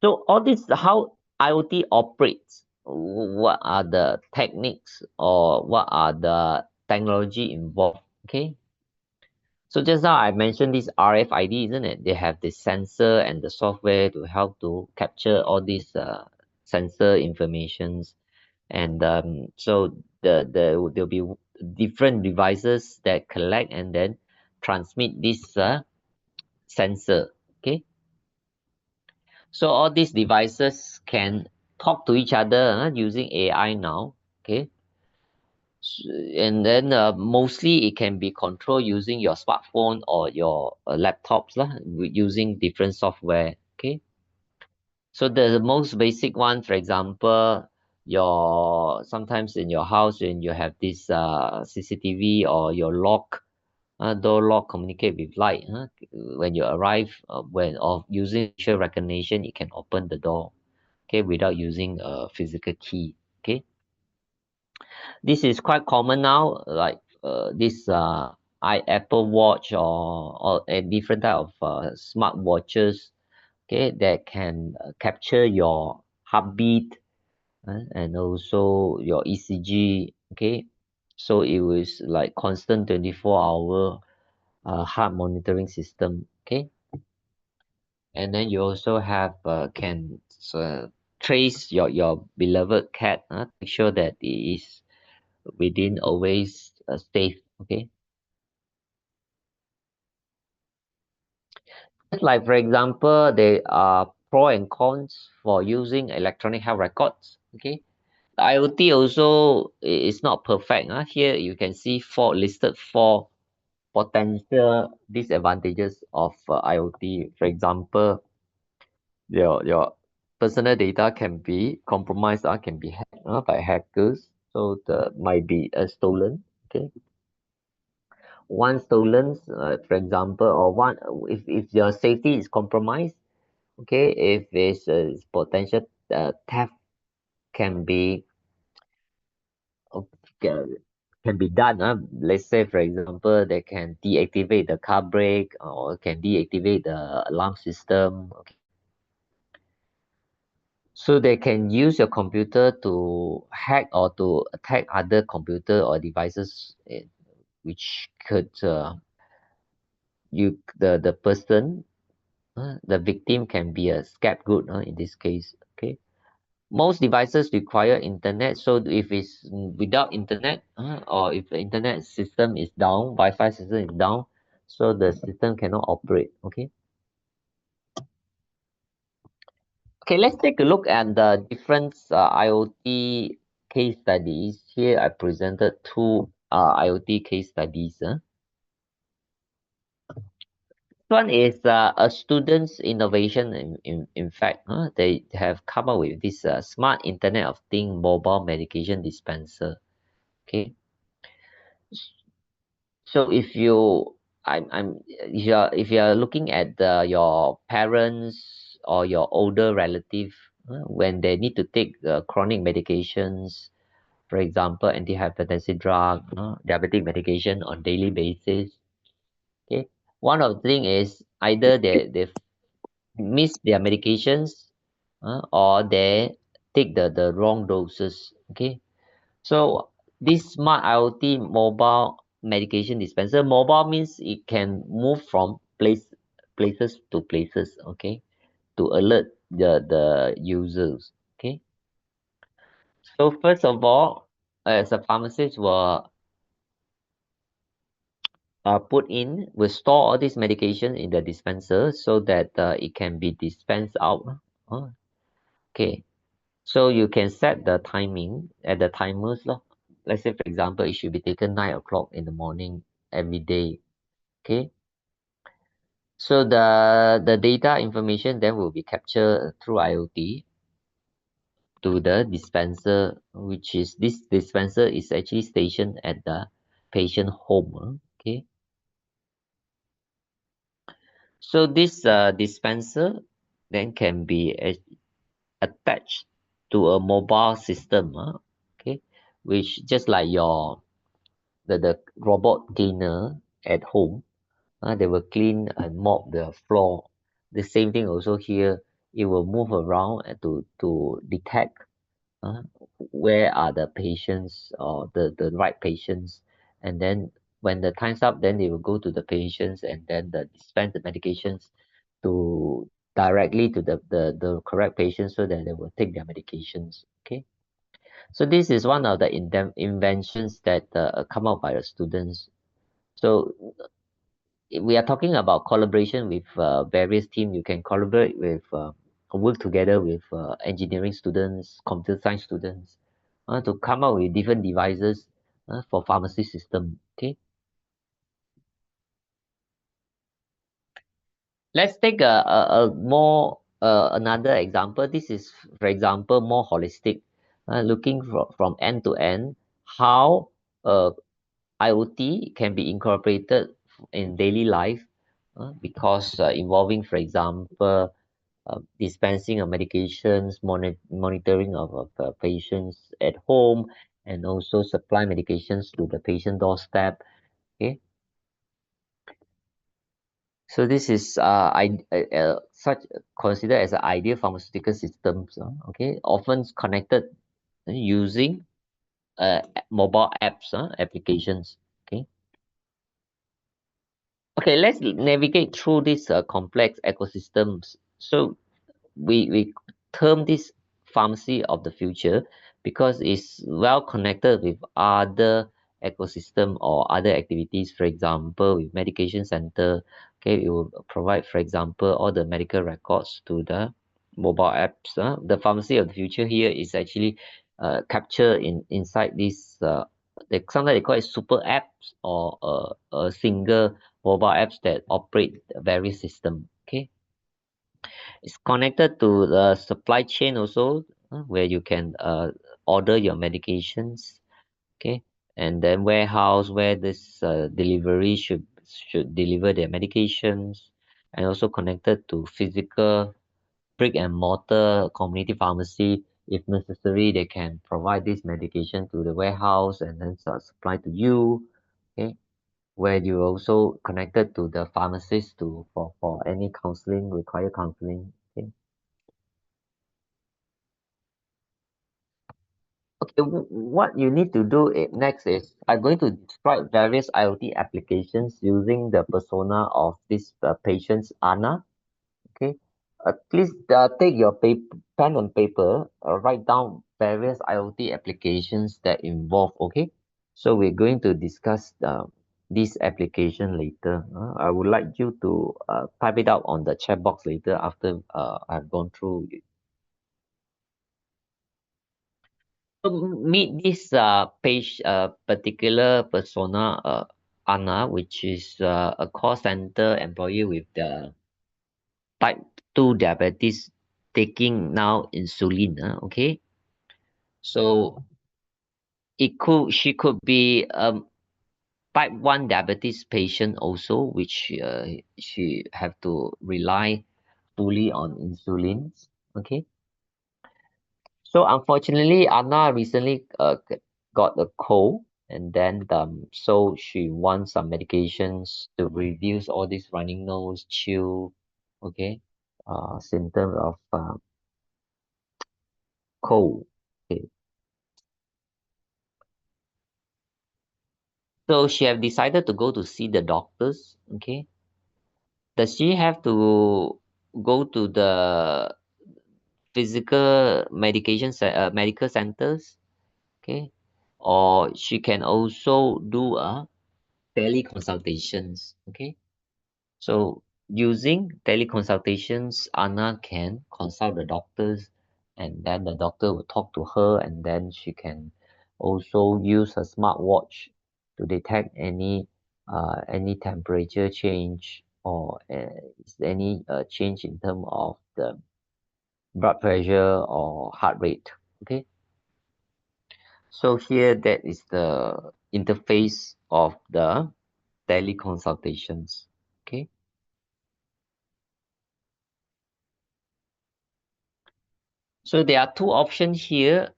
so all this, how IoT operates, what are the techniques or what are the technology involved? Okay, so just now I mentioned this RFID, isn't it? They have the sensor and the software to help to capture all these sensor informations, and so there'll be different devices that collect and then transmit this sensor. Okay, so all these devices can talk to each other using AI now. Okay, and then mostly it can be controlled using your smartphone or your laptops lah, using different software. Okay, so the most basic one, for example, your sometimes in your house when you have this CCTV or your lock, door lock communicate with light. When you arrive, when of using facial recognition, it can open the door. Okay, without using a physical key. Okay, this is quite common now, like this Apple Watch, or a different type of smart watches, okay, that can capture your heartbeat, and also your ECG. Okay, so it was like constant 24-hour heart monitoring system. Okay, and then you also have can trace your beloved cat. Make sure that it is within always safe. Okay, just like for example, there are pro and cons for using electronic health records. Okay, IoT also is not perfect. Here you can see four potential disadvantages of IoT. For example, your personal data can be compromised, can be hacked by hackers. So the might be stolen. Okay, one stolen, for example, or one if your safety is compromised. Okay, if it's potential theft can be uh, can be done. Let's say, for example, they can deactivate the car brake or can deactivate the alarm system. Okay. So they can use your computer to hack or to attack other computer or devices, which could the person, the victim can be a scapegoat in this case. Okay. Most devices require internet, so if it's without internet or if the internet system is down, wi-fi system is down, so the system cannot operate. Okay, let's take a look at the different IoT case studies. Here I presented two IoT case studies. One is a student's innovation. In fact, they have come up with this smart internet of thing mobile medication dispenser. Okay, so if you're looking at your parents or your older relative when they need to take chronic medications, for example, antihypertensive drug, diabetic medication on daily basis. Okay, one of the thing is either they miss their medications or they take the wrong doses. Okay, so this smart IoT mobile medication dispenser, mobile means it can move from places to places, okay, to alert the users. Okay. So first of all, as a pharmacist will store all these medication in the dispenser so that it can be dispensed out. Okay. So you can set the timing at the timers. Let's say, for example, it should be taken 9 o'clock in the morning every day. Okay. So the data information then will be captured through IoT to the dispenser, which is this dispenser is actually stationed at the patient home. Okay. So this dispenser then can be attached to a mobile system. Okay, which just like the robot cleaner at home, they will clean and mop the floor. The same thing also here, it will move around and to detect uh, where are the patients or the right patients, and then when the time's up, then they will go to the patients and then dispense the medications to directly to the correct patient so that they will take their medications. Okay, so this is one of the inventions that come out by the students. So we are talking about collaboration with various teams. You can collaborate with work together with engineering students, computer science students to come up with different devices for pharmacy system. Okay, let's take a more another example. This is, for example, more holistic, looking from end to end how IoT can be incorporated in daily life because involving, for example, dispensing of medications, monitoring of patients at home, and also supply medications to the patient doorstep. Okay, so this is such considered as an ideal pharmaceutical systems. Okay, often connected using mobile apps applications. Okay. Okay, let's navigate through these complex ecosystems. So we term this pharmacy of the future because it's well connected with other ecosystem or other activities. For example, with medication center, okay, it will provide, for example, all the medical records to the mobile apps. The pharmacy of the future here is actually captured inside this. Sometimes they call it super apps or a single mobile apps that operate various system. Okay, it's connected to the supply chain also, where you can order your medications, okay, and then warehouse where this delivery should deliver their medications, and also connected to physical brick and mortar community pharmacy. If necessary, they can provide this medication to the warehouse and then supply to you, okay, where you also connected to the pharmacist to for any counseling require counseling. Okay. Okay, what you need to do next is I'm going to describe various IoT applications using the persona of this patient's Anna. Okay, please take your pen and paper, write down various IoT applications that involve. Okay, so we're going to discuss this application later. I would like you to type it out on the chat box later after I've gone through. So meet this page particular persona, Anna, which is a call center employee with the type 2 diabetes, taking now insulin. Okay, so she could be type 1 diabetes patient also, which she have to rely fully on insulin. Okay, so unfortunately, Anna recently got a cold, and then so she wants some medications to reduce all these running nose, chill, okay, symptom of cold. Okay, so she have decided to go to see the doctors. Okay, does she have to go to the physical medical centers? Okay, or she can also do a teleconsultations. Okay, so using teleconsultations, Anna can consult the doctors, and then the doctor will talk to her, and then she can also use her smartwatch to detect any temperature change or is there any change in terms of the blood pressure or heart rate. Okay, so here that is the interface of the teleconsultations. Okay, so there are two options here.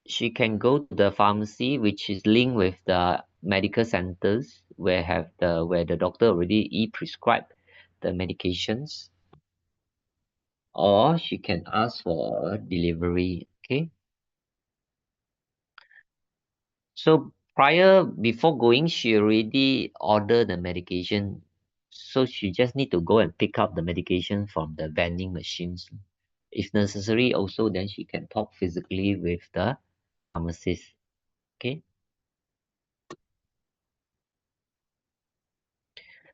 She can go to the pharmacy, which is linked with the medical centers where the doctor already prescribed the medications, or she can ask for a delivery. Okay, so before going, she already ordered the medication, so she just need to go and pick up the medication from the vending machines. If necessary, also then she can talk physically with the pharmacist. Okay,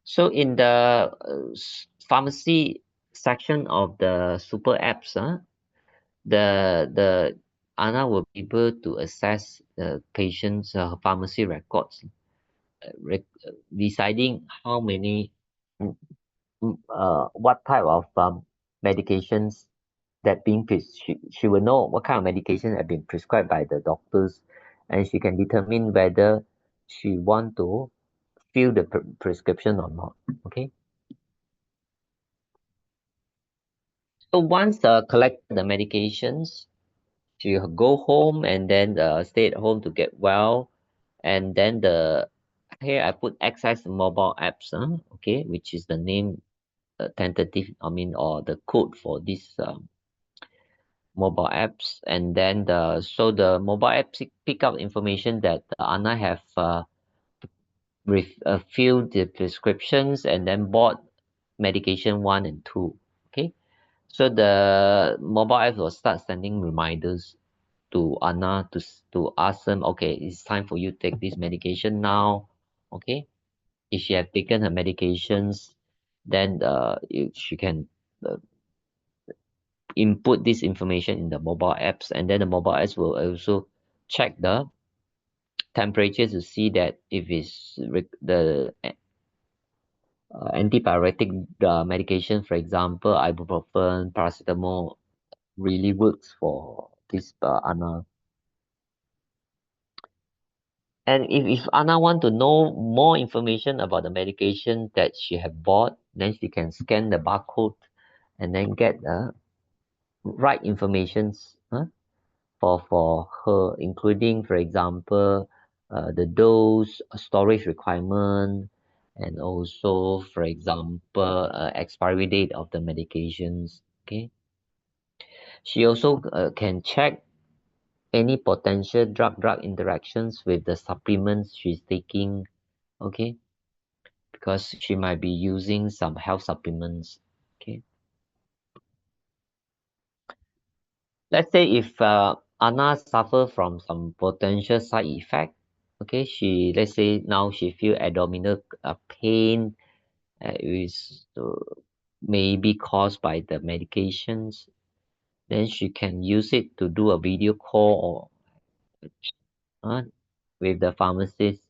so in the pharmacy section of the super apps, the Anna will be able to access the patient's pharmacy records, deciding how many what type of medications that she will know what kind of medication have been prescribed by the doctors, and she can determine whether she want to fill the prescription or not. Okay, so once collect the medications, she go home and then stay at home to get well, and then the here I put access mobile apps, okay, which is the name tentative, I mean, or the code for this mobile apps, and then the mobile apps pick up information that Anna have fill the prescriptions and then bought medication 1 and 2. Okay, so the mobile app will start sending reminders to Anna to ask them, okay, it's time for you to take this medication now. Okay, if she have taken her medications, then she can uh, input this information in the mobile apps, and then the mobile apps will also check the temperature to see that if it's the antibiotic medication, for example, ibuprofen, paracetamol, really works for this Anna. And if Anna want to know more information about the medication that she have bought, then she can scan the barcode and then get the right informations for her, including, for example, the dose, storage requirement, and also, for example, expiry date of the medications. Okay. She also can check any potential drug interactions with the supplements she's taking. Okay, because she might be using some health supplements. Okay, let's say if Anna suffer from some potential side effect. Okay, let's say now she feel abdominal pain is maybe caused by the medications. Then she can use it to do a video call or with the pharmacist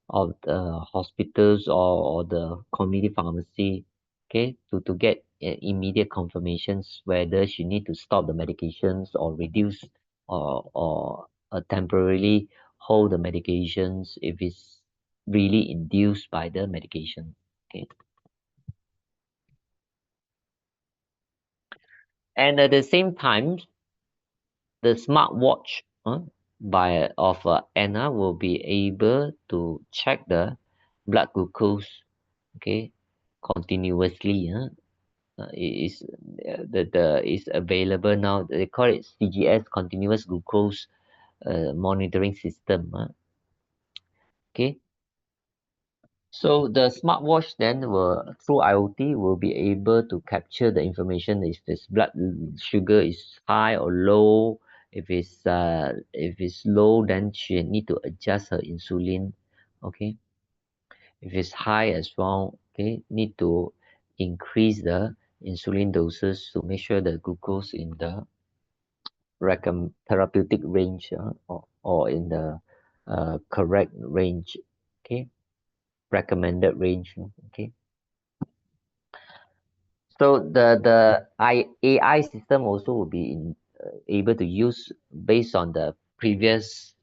of the hospitals or the community pharmacy, okay, to get immediate confirmations whether she need to stop the medications or reduce or temporarily hold the medications if it's really induced by the medication. Okay, and at the same time, the smartwatch of Anna will be able to check the blood glucose, okay, continuously. It is the is available now. They call it CGS, continuous glucose monitoring system. Okay, so the smartwatch then will through IoT will be able to capture the information if this blood sugar is high or low. If it's low, then she need to adjust her insulin. Okay, if it's high as well, okay, need to increase the insulin doses to make sure the glucose in the therapeutic range or in the correct range. Okay, recommended range. Okay, so the AI system also will be able to use based on the previous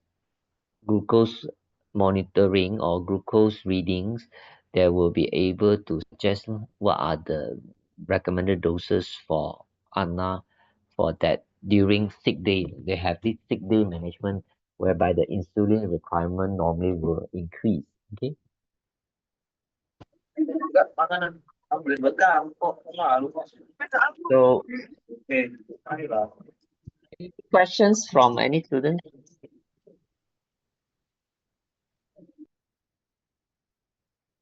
glucose monitoring or glucose readings. They will be able to suggest what are the recommended doses for Anna for that during sick day. They have this sick day management whereby the insulin requirement normally will increase. Okay. So questions from any student?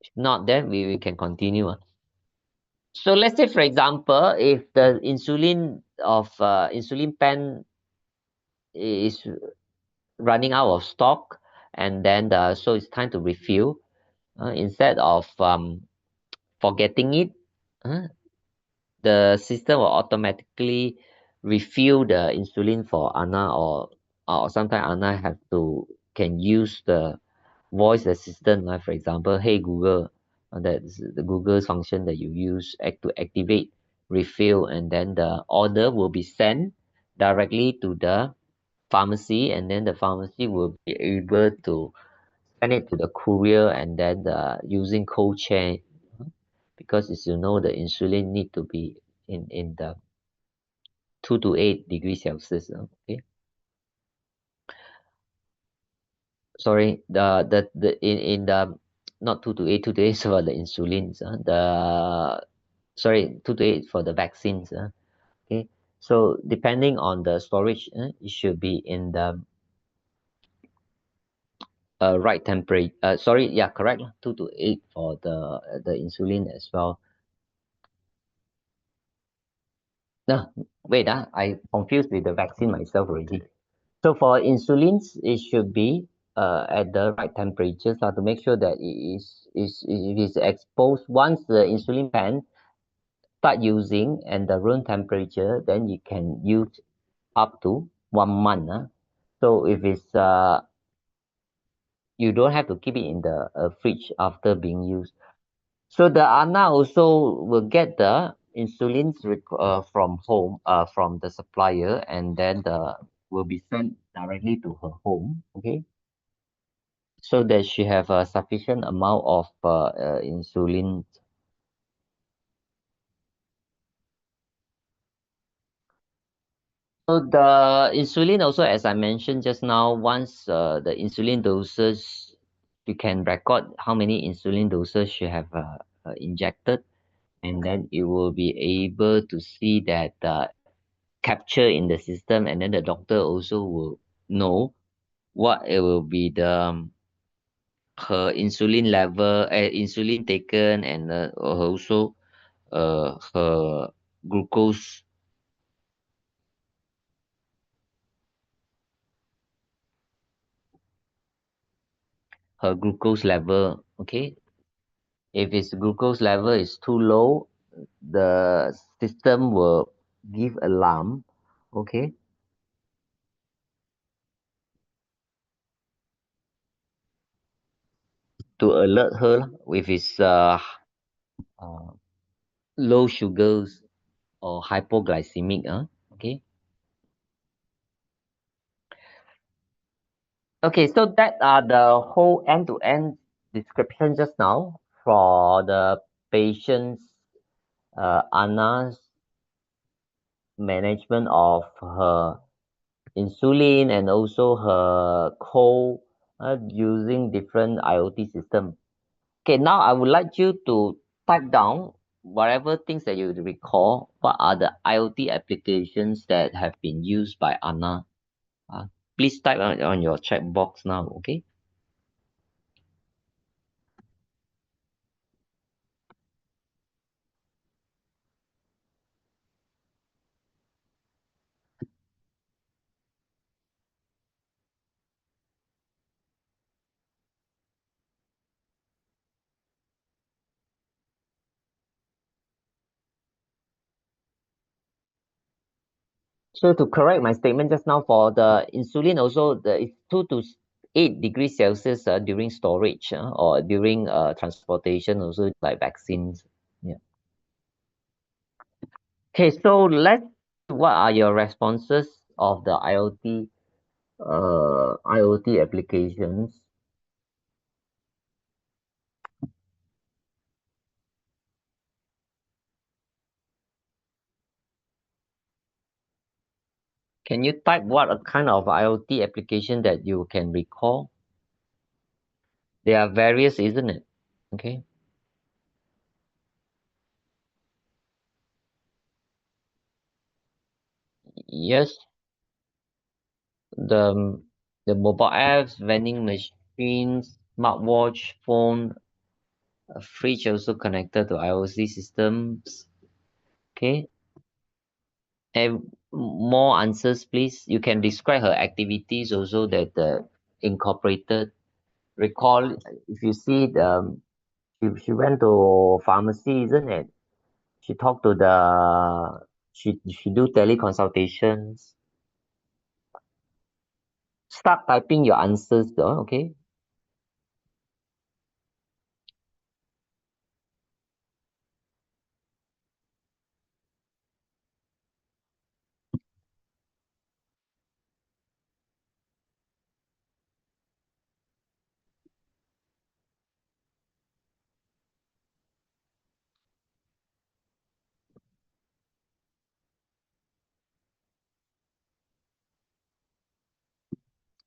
If not, then we can continue. So let's say, for example, if the insulin pen is running out of stock, and then so it's time to refill. Instead of forgetting it, uh, the system will automatically refill the insulin for Anna, or sometimes Anna have to can use the voice assistant, like for example, hey Google, that's the Google's function that you use to activate refill, and then the order will be sent directly to the pharmacy, and then the pharmacy will be able to send it to the courier, and then using cold chain, because as you know, the insulin need to be in the 2 to 8 degrees Celsius. Okay, sorry, the in the not 2 to 8, 2 to 8 for the insulins, the sorry, 2 to 8 for the vaccines. Okay, so depending on the storage, it should be in the right temperature. Sorry, yeah, correct. 2 to 8 for the insulin as well. No, wait, I confused with the vaccine myself already. So for insulins, it should be at the right temperature so to make sure that it is exposed. Once the insulin pen start using and the room temperature, then you can use up to 1 month. So if it's you don't have to keep it in the fridge after being used. So the Anna also will get the insulin from home, from the supplier, and then the will be sent directly to her home. Okay, so that she have a sufficient amount of insulin. So the insulin also, as I mentioned just now, once the insulin doses, you can record how many insulin doses she have injected, and then it will be able to see that capture in the system, and then the doctor also will know what it will be the her insulin level, insulin taken, and also her glucose level. Okay, if its glucose level is too low, the system will give alarm. Okay, to alert her with its uh, low sugars or hypoglycemic. Okay. Okay, so that are the whole end-to-end description just now for the patient's Anna's management of her insulin and also her cold using different IoT system. Okay, now I would like you to type down whatever things that you recall. What are the IoT applications that have been used by Anna? Please type on your chat box now, okay? So to correct my statement just now for the insulin also, it's 2 to 8 degrees Celsius during storage or during transportation also like vaccines. Yeah. Okay, so what are your responses of the IoT applications? Can you type what a kind of IoT application that you can recall? There are various, isn't it? Okay. Yes, the mobile apps, vending machines, smartwatch, phone, a fridge also connected to IoT systems. Okay, and more answers, please. You can describe her activities also that incorporated. Recall if you see the she went to pharmacy, isn't it? She talked to the she do teleconsultations. Start typing your answers, though. Okay.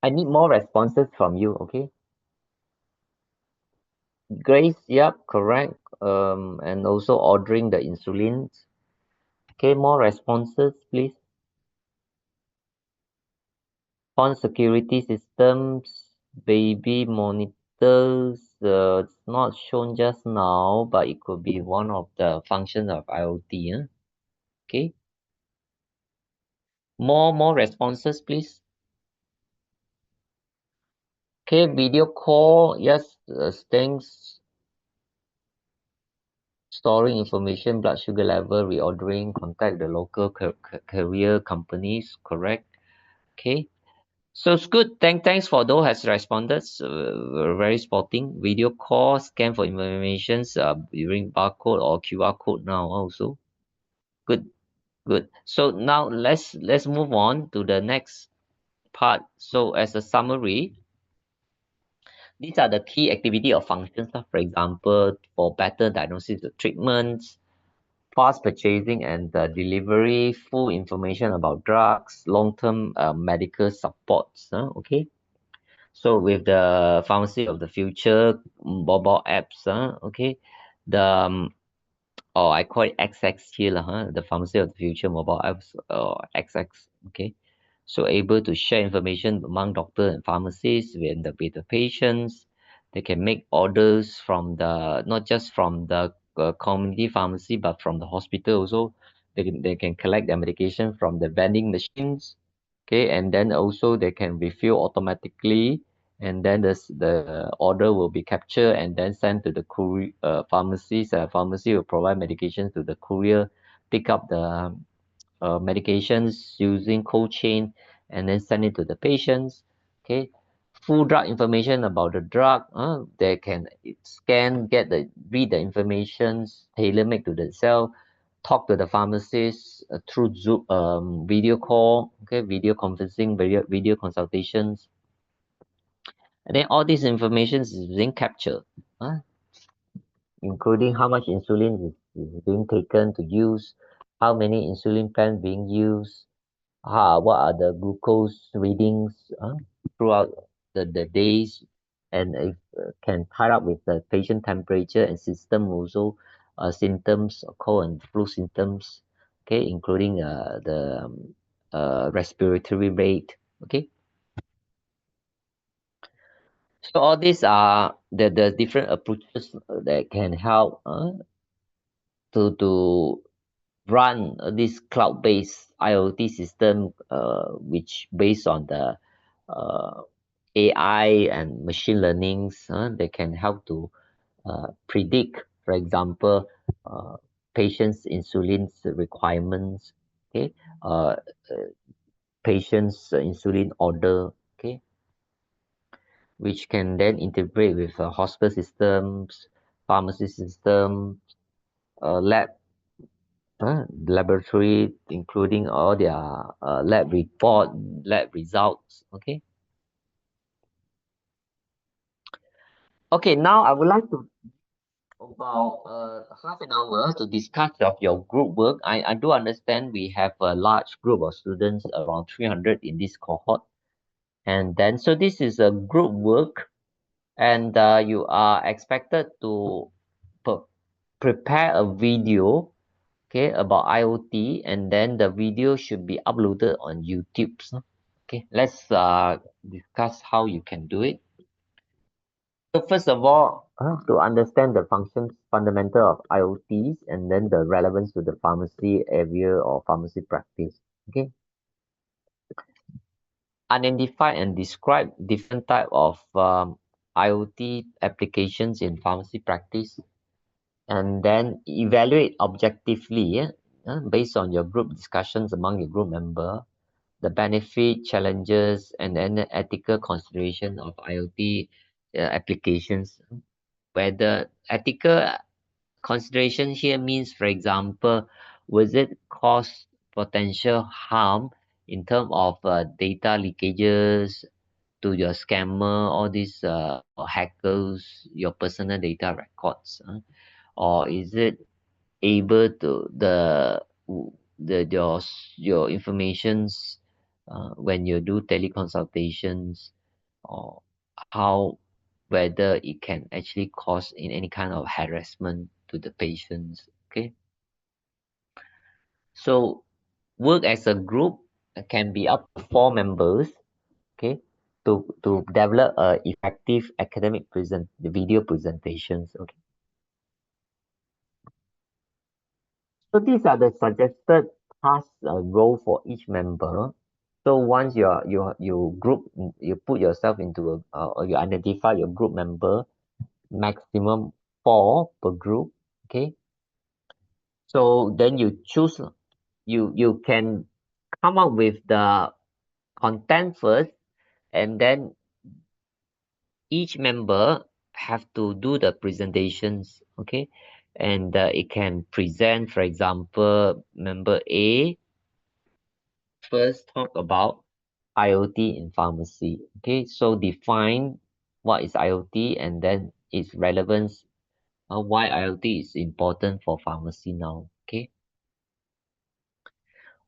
I need more responses from you. Okay. Grace, yep, correct. And also ordering the insulin. Okay, more responses, please. Phone security systems. baby monitors, it's not shown just now, but it could be one of the functions of IoT. Okay. More responses, please. Okay, video call, yes, things storing information, blood sugar level, reordering, contact the local carrier companies, correct? Okay, so it's good. Thanks for those has responded. Very spotting. Video call, scan for informations during barcode or QR code now also. Good, good. So now let's move on to the next part. So as a summary, these are the key activity or functions. For example, for better diagnosis of treatments, fast purchasing and delivery, full information about drugs, long-term medical supports. Okay. So with the pharmacy of the future mobile apps, okay, the I call it XX here, the pharmacy of the future mobile apps, XX. Okay. So able to share information among doctor and pharmacists with the patients. They can make orders from the not just from the community pharmacy but from the hospital also. They can collect their medication from the vending machines. Okay, and then also they can refill automatically, and then the order will be captured and then sent to the courier pharmacies. Pharmacy will provide medication to the courier, pick up the medications using cold chain and then send it to the patients. Okay, full drug information about the drug. They can scan, read the informations, tailor make to the cell, talk to the pharmacist through Zoom, video call, okay, video conferencing, video consultations, and then all this information is being captured, uh, including how much insulin is being taken to use, how many insulin pens being used, what are the glucose readings throughout the days, and if can tie up with the patient temperature and system also, symptoms, cold and flu symptoms, okay, including the respiratory rate. Okay, so all these are the different approaches that can help to run this cloud-based IoT system, which based on the uh, AI and machine learnings. They can help to predict, for example, patients' insulin requirements. Okay, uh, patients' insulin order. Okay, which can then integrate with hospital systems, pharmacy systems, lab laboratory, including all their lab report, lab results. Okay. Okay. Now I would like to about half an hour to discuss of your group work. I do understand we have a large group of students, around 300 in this cohort, and then so this is a group work, and you are expected to prepare a video, okay, about IoT, and then the video should be uploaded on YouTube. Okay, let's discuss how you can do it. So first of all, to understand the functions fundamental of IoTs and then the relevance to the pharmacy area or pharmacy practice. Okay, identify and describe different type of IoT applications in pharmacy practice, and then evaluate objectively, based on your group discussions among your group member, the benefit, challenges, and then the ethical consideration of IoT applications. Whether ethical consideration here means, for example, was it cause potential harm in terms of data leakages to your scammer, all these hackers, your personal data records, or is it able to your informations when you do teleconsultations, or how whether it can actually cause in any kind of harassment to the patients. Okay, so work as a group can be up to 4 members. Okay, to develop effective academic video presentations. Okay. So these are the suggested task role for each member. So once you group, you put yourself into or you identify your group member, maximum 4 per group. Okay. So then you choose, you can come up with the content first, and then each member have to do the presentations. Okay. And it can present, for example, member A first talk about IoT in pharmacy. Okay, so define what is IoT and then its relevance, why IoT is important for pharmacy now. Okay,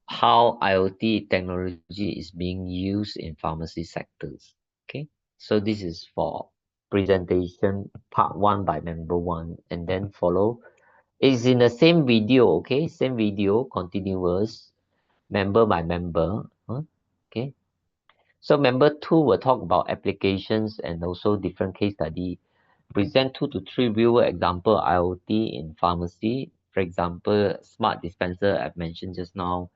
how IoT technology is being used in pharmacy sectors. Okay, so this is for presentation part one by member one, and then follow is in the same video. Okay, same video, continuous, member by member. Okay. So member two will talk about applications and also different case study. Present 2 to 3 real world example IoT in pharmacy. For example, smart dispenser I've mentioned just now.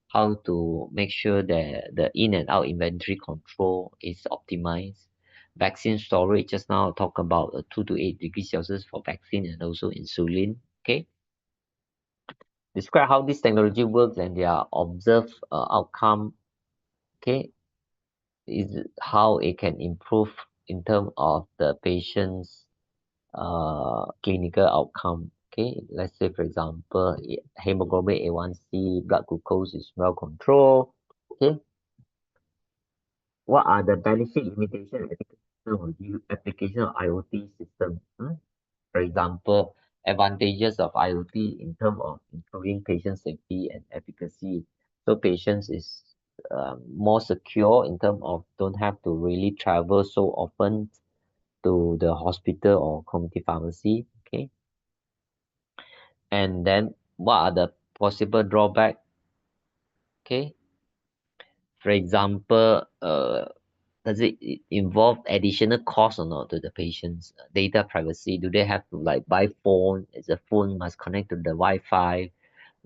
How to make sure that the in and out inventory control is optimized. Vaccine storage, just now I talk about 2 to 8 degrees Celsius for vaccine and also insulin. Okay. Describe how this technology works and their observed outcome. Okay. Is how it can improve in terms of the patient's clinical outcome. Okay, let's say for example, hemoglobin A1C, blood glucose is well controlled. Okay, what are the benefit, limitation, application of IoT system? For example, advantages of IoT in terms of improving patient safety and efficacy. So patients is more secure in terms of don't have to really travel so often to the hospital or community pharmacy. Okay, and then what are the possible drawback? Okay, for example, does it involve additional cost or not to the patients? Data privacy, do they have to like buy phone? Is the phone must connect to the Wi-Fi?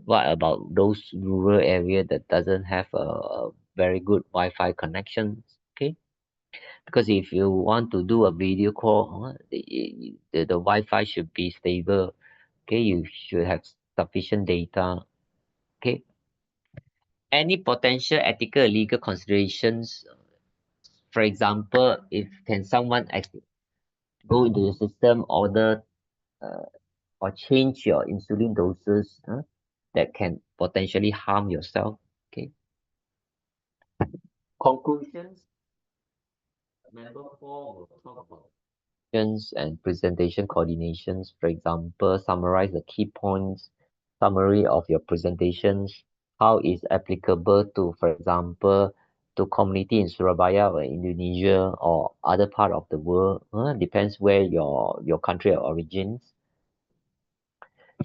What about those rural area that doesn't have a very good Wi-Fi connections? Okay, because if you want to do a video call, the Wi-Fi should be stable. Okay, you should have sufficient data. Okay, any potential ethical or legal considerations, for example, if can someone go into the system, order uh, or change your insulin doses, that can potentially harm yourself. Okay, conclusions, member 4 will talk about and presentation coordinations. For example, summarize the key points, summary of your presentations, how is applicable to, for example, to community in Surabaya or Indonesia or other part of the world. Depends where your country of origins.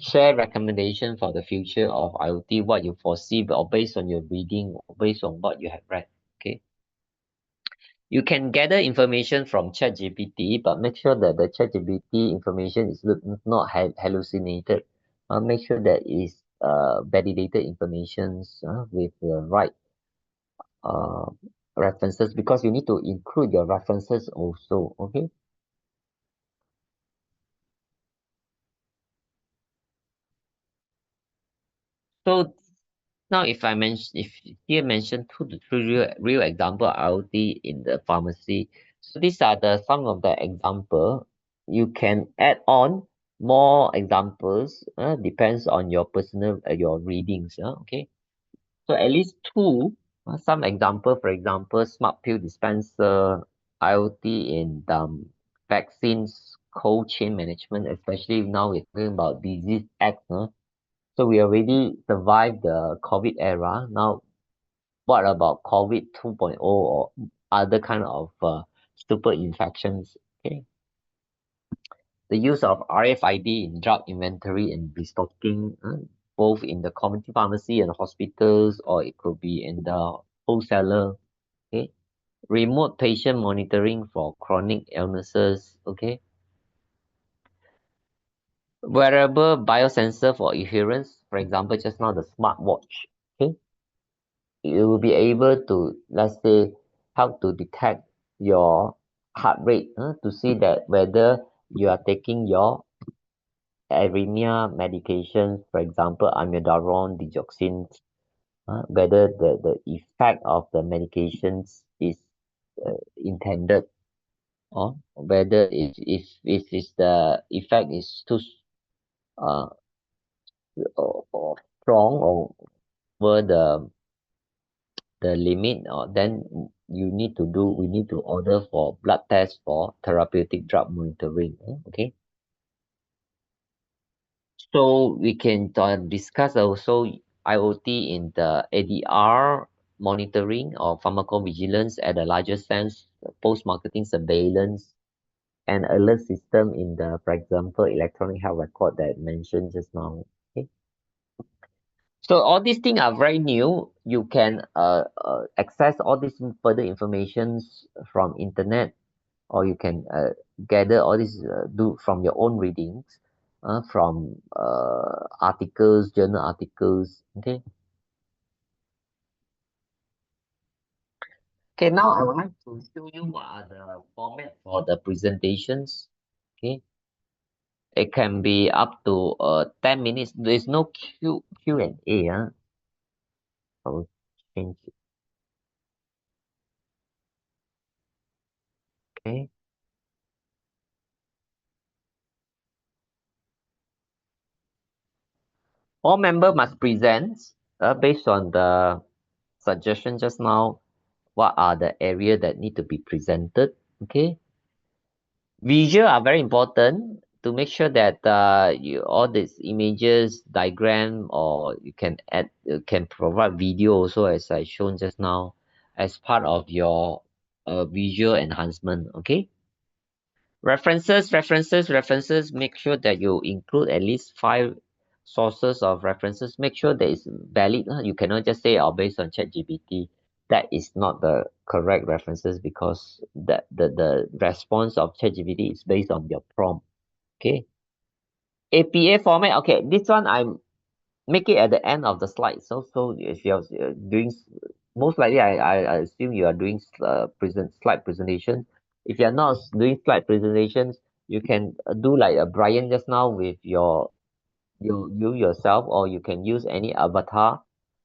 Share recommendation for the future of IoT, what you foresee, or based on your reading, or based on what you have read. Okay. You can gather information from ChatGPT, but make sure that the ChatGPT information is not hallucinated. Make sure that is validated informations with the right uh, references, because you need to include your references also. Okay. So now, if here mention 2 to 3 real example IoT in the pharmacy, so these are the some of the example. You can add on more examples. Depends on your personal your readings. Okay, so at least 2. Some example, for example, smart pill dispenser, IoT in vaccines, cold chain management, especially now we're talking about disease X. So we already survived the COVID era. Now, what about COVID 2.0 or other kind of super infections? Okay. The use of RFID in drug inventory and restocking, both in the community pharmacy and hospitals, or it could be in the wholesaler. Okay. remote patient monitoring for chronic illnesses, okay, wearable biosensor for adherence, for example, just now the smartwatch, okay, you will be able to, let's say, help to detect your heart rate to see that whether you are taking your arrhythmia medications, for example, amiodarone, digoxin, whether the effect of the medications is intended, or whether if the effect is too uh or strong or over the limit, or then we need to order for blood test for therapeutic drug monitoring. Okay, so we can discuss also IoT in the ADR monitoring or pharmacovigilance at a larger sense, post-marketing surveillance and alert system in the, for example, electronic health record that I mentioned just now. Okay, so all these things are very new. You can access all these further informations from internet, or you can gather all this do from your own readings, from articles, journal articles. Okay. Okay. Now I would like to show you what are the format for the presentations. Okay. It can be up to 10 minutes. There's no Q&A. I will change it. Okay. All member must present based on the suggestion just now. What are the area that need to be presented? Okay. Visual are very important to make sure that all these images, diagram, or you can add, you can provide video also, as I shown just now, as part of your visual enhancement. Okay. References. Make sure that you include at least 5 sources of references. Make sure that it's valid. You cannot just say, oh, based on ChatGPT. That is not the correct references, because the response of ChatGPT is based on your prompt. Okay. APA format. Okay, this one I'm make it at the end of the slide. So if you're doing, most likely I assume you are doing slide presentation. If you're not doing slide presentations, you can do like a Brian just now with you yourself, or you can use any avatar,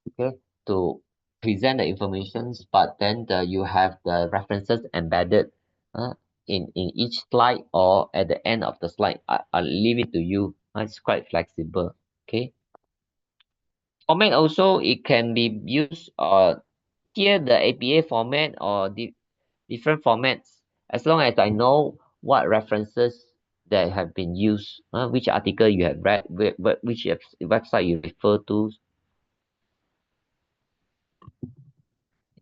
okay, to present the informations, but then you have the references embedded uh, in each slide or at the end of the slide. I'll leave it to you. It's quite flexible. Okay. Format also, it can be used here the APA format or different formats, as long as I know what references that have been used, which article you have read, which website you refer to,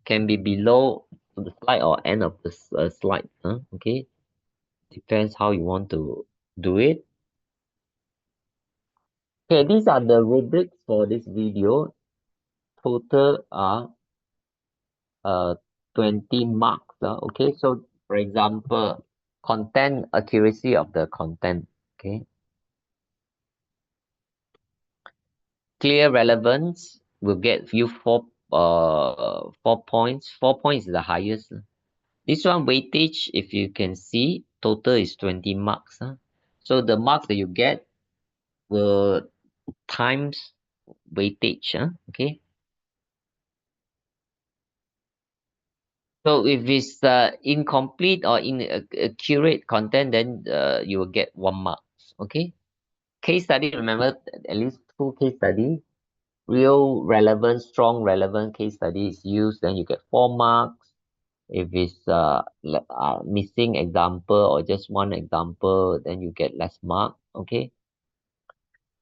can be below the slide or end of the slide. Okay, depends how you want to do it. Okay, these are the rubrics for this video. Total are 20 marks. Okay, so for example, content accuracy of the content. Okay, clear relevance will get you 4 points. 4 points is the highest. This one weightage, if you can see, total is 20 marks. So the marks that you get will times weightage. Okay, so if it's incomplete or inaccurate content, then you will get 1 mark. Okay. Case study, remember at least 2 case study. Real relevant, strong relevant case study is used, then you get 4 marks. If it's missing example or just one example, then you get less mark. Okay.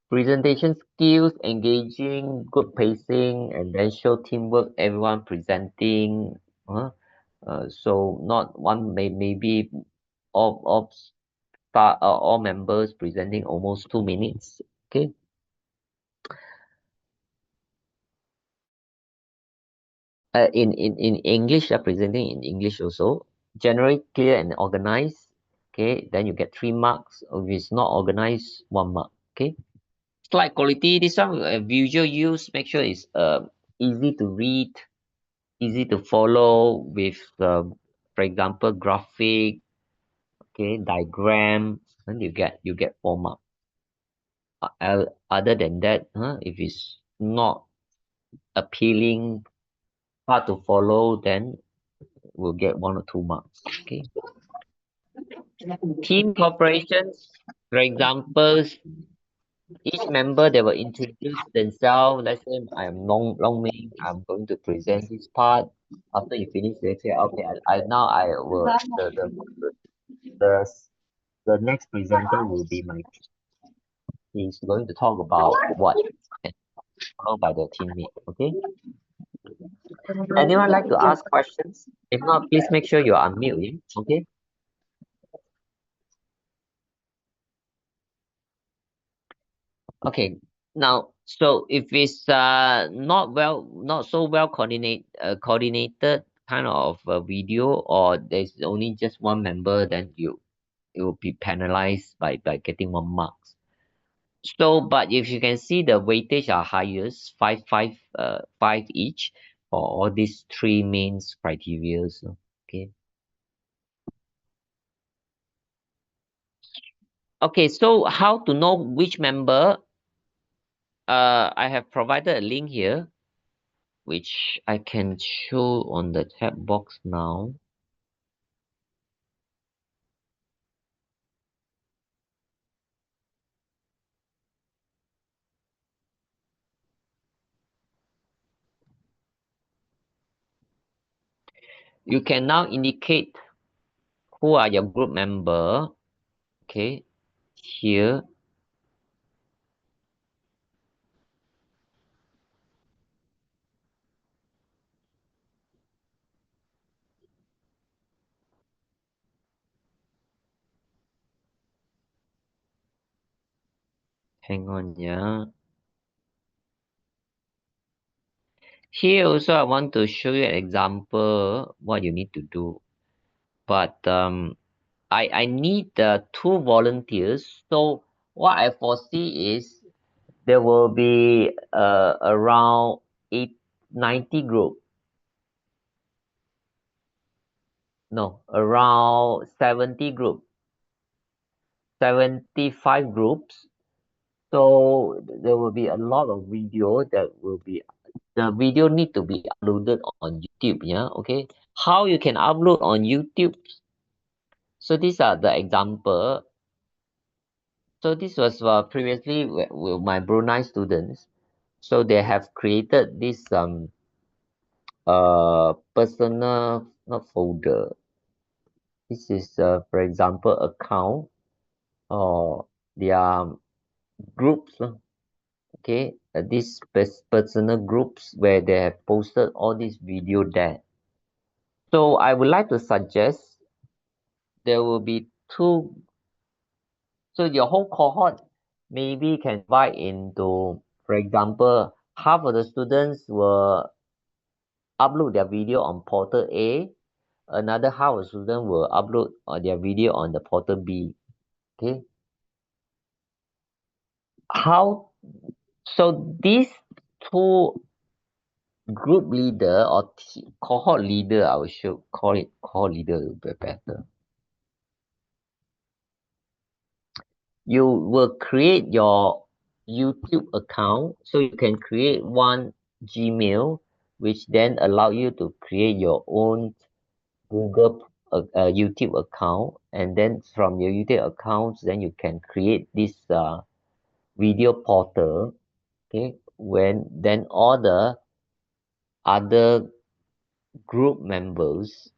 Presentation skills, engaging, good pacing, and then show teamwork, everyone presenting. So not one, maybe all members presenting almost 2 minutes. Okay. in English, presenting in English also. Generally clear and organized. Okay, then you get 3 marks. If it's not organized, 1 mark. Okay. Slide quality. This one visual use. Make sure it's easy to read, easy to follow with for example graphic. Okay, diagram. Then you get 4 marks. Other than that, if it's not appealing, hard to follow, then we'll get 1 or 2 marks. Okay. Team cooperations, for example, each member they will introduce themselves. Let's say I am Long Ming. I'm going to present this part. After you finish, they say, okay, I now I will the the next presenter will be my. He's going to talk about what, and followed by the teammate. Okay. Anyone like to ask questions? If not, please make sure you unmute. Yeah? Okay. Okay. Now, so if it's not so well coordinated kind of video, or there's only just one member, then it will be penalized by getting 1 marks. So, but if you can see the weightage are highest, five each for all these 3 main criteria. So, okay. Okay, so how to know which member? I have provided a link here, which I can show on the chat box now. You can now indicate who are your group member. Okay, here. Hang on, yeah. Here also I want to show you an example what you need to do. But I need 2 volunteers. So what I foresee is there will be around 90 group. No, around 70 group. 75 groups. So there will be a lot of video that will be the video need to be uploaded on YouTube. Yeah, okay. How you can upload on YouTube? So these are the example. So this was previously with my Brunei students. So they have created this personal, not folder. This is for example account or their groups. Okay, these personal groups where they have posted all this video there. So I would like to suggest there will be 2. So your whole cohort maybe can divide into, for example, half of the students will upload their video on portal A, another half of the students will upload their video on the portal B. Okay. How? So these 2 group leader or cohort leader, I should call it cohort leader will be better. You will create your YouTube account. So you can create one Gmail, which then allow you to create your own Google YouTube account. And then from your YouTube accounts, then you can create this video portal. Okay, when then all the other group members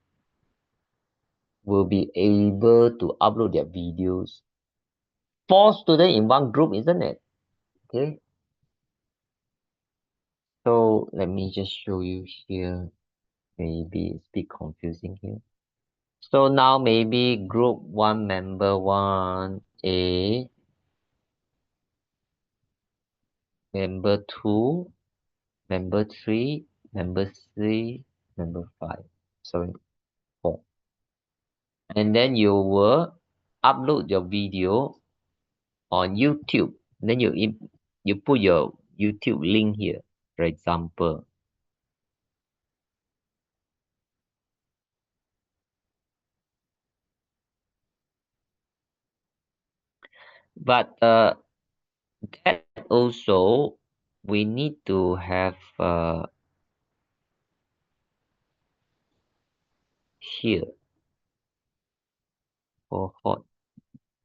will be able to upload their videos. 4 students in one group, isn't it? Okay. So let me just show you here. Maybe it's a bit confusing here. So now maybe group 1 member 1A, member 2, member 3, member 3, member 5, sorry, 4. And then you will upload your video on YouTube. Then you put your YouTube link here, for example. But that also we need to have here for hot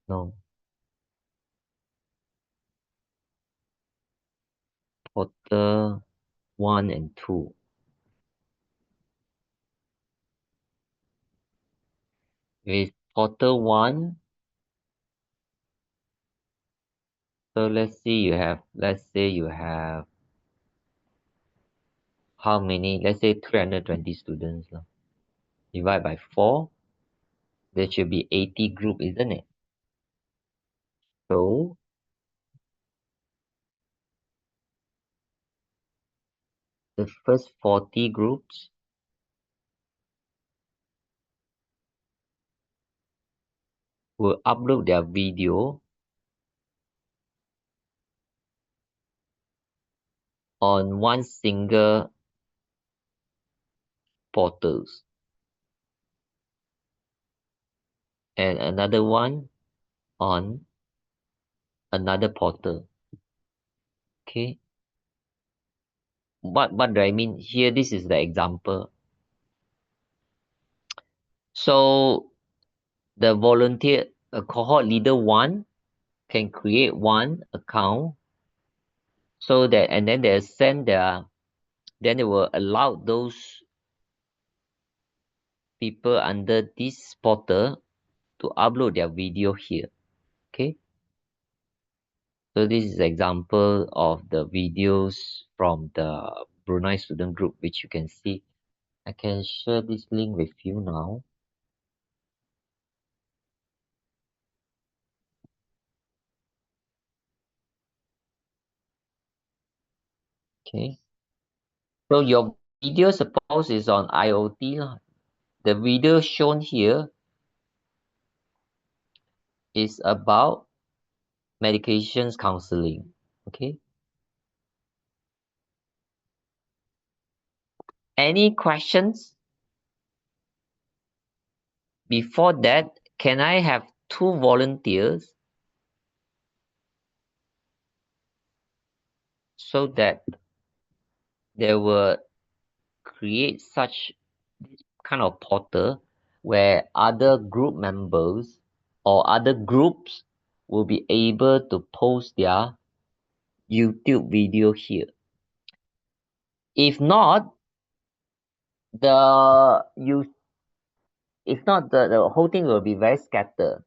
no portal 1 and 2. With portal 1, so let's say you have how many? Let's say 320 students. Divide by 4, there should be 80 group, isn't it? So the first 40 groups will upload their video on one single portals and another one on another portal. Okay, what do I mean here? This is the example. So the volunteer cohort leader 1 can create one account so that, and then they'll send their, then they will allow those people under this portal to upload their video here. Okay, so this is example of the videos from the Brunei student group, which you can see. I can share this link with you now. Okay, so your video suppose is on IoT lah. The video shown here is about medications counseling. Okay, any questions? Before that, can I have 2 volunteers so that they will create such kind of portal where other group members or other groups will be able to post their YouTube video here? If not, the whole thing will be very scattered.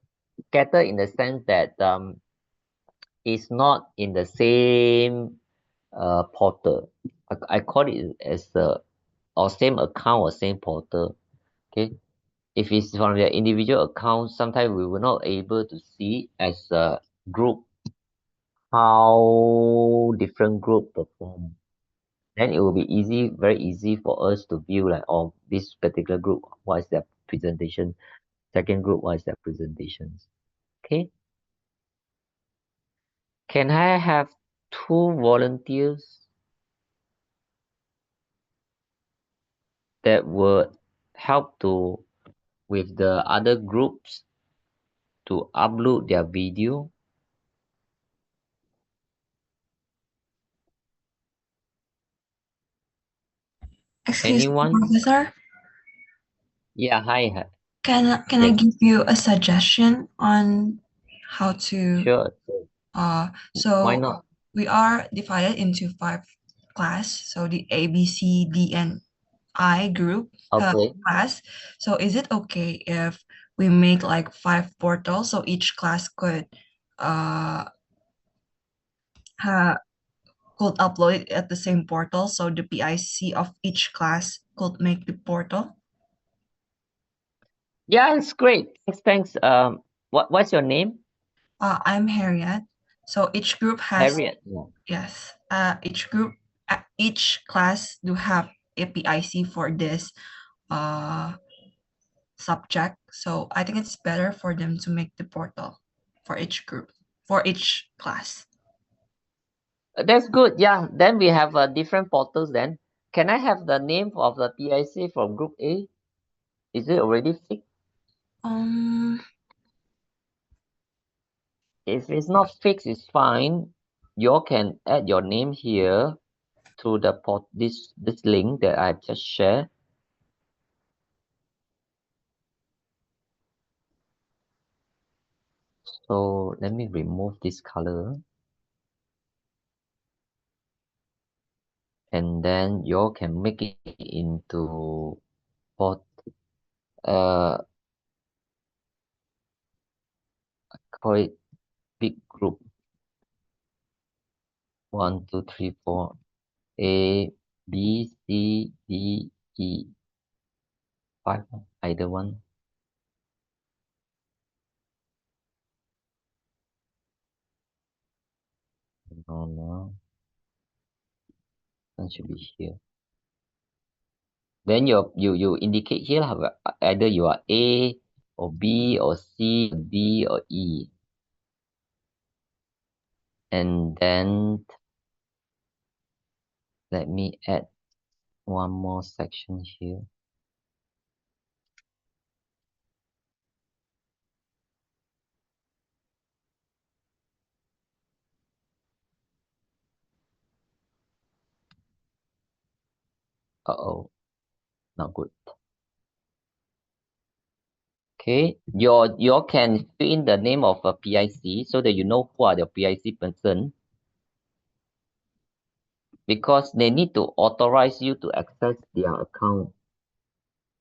Scattered in the sense that it's not in the same portal. I call it as the or same account or same portal. Okay, if it's from their individual account, sometimes we will not able to see as a group how different group perform. Then it will be easy, very easy for us to view like, oh, this particular group, what is their presentation? Second group, what is their presentations? Okay. Can I have 2 volunteers that would help to with the other groups to upload their video? Excuse me, Anyone? Professor. Yeah, hi. Can I Yes. give you a suggestion on how to Sure. Why Why not? we are divided into 5 class. So the A, B, C, D, and I group Okay. class. So is it okay if we make like 5 portals so each class could could upload it at the same portal so the PIC of each class could make the portal? Yeah, it's great. Thanks. What's your name? I'm Harriet. So each group has Harriet. Yeah. yes. Each group, each class do have a PIC for this subject. So I think it's better for them to make the portal for each group, for each class. That's good. Yeah. Then we have different portals then. Can I have the name of the PIC from group A? Is it already fixed? If it's not fixed, it's fine. You all can add your name here to the this link that I just shared. So let me remove this color. And then you all can make it into port call it big group. 1, 2, 3, 4. A, B, C, D, E. 5, either one. No. One should be here. Then you indicate here either you are A or B or C, D or E. And then let me add one more section here. Uh-oh, not good. Okay, you can fill in the name of a PIC so that you know who are the PIC person, because they need to authorize you to access their account.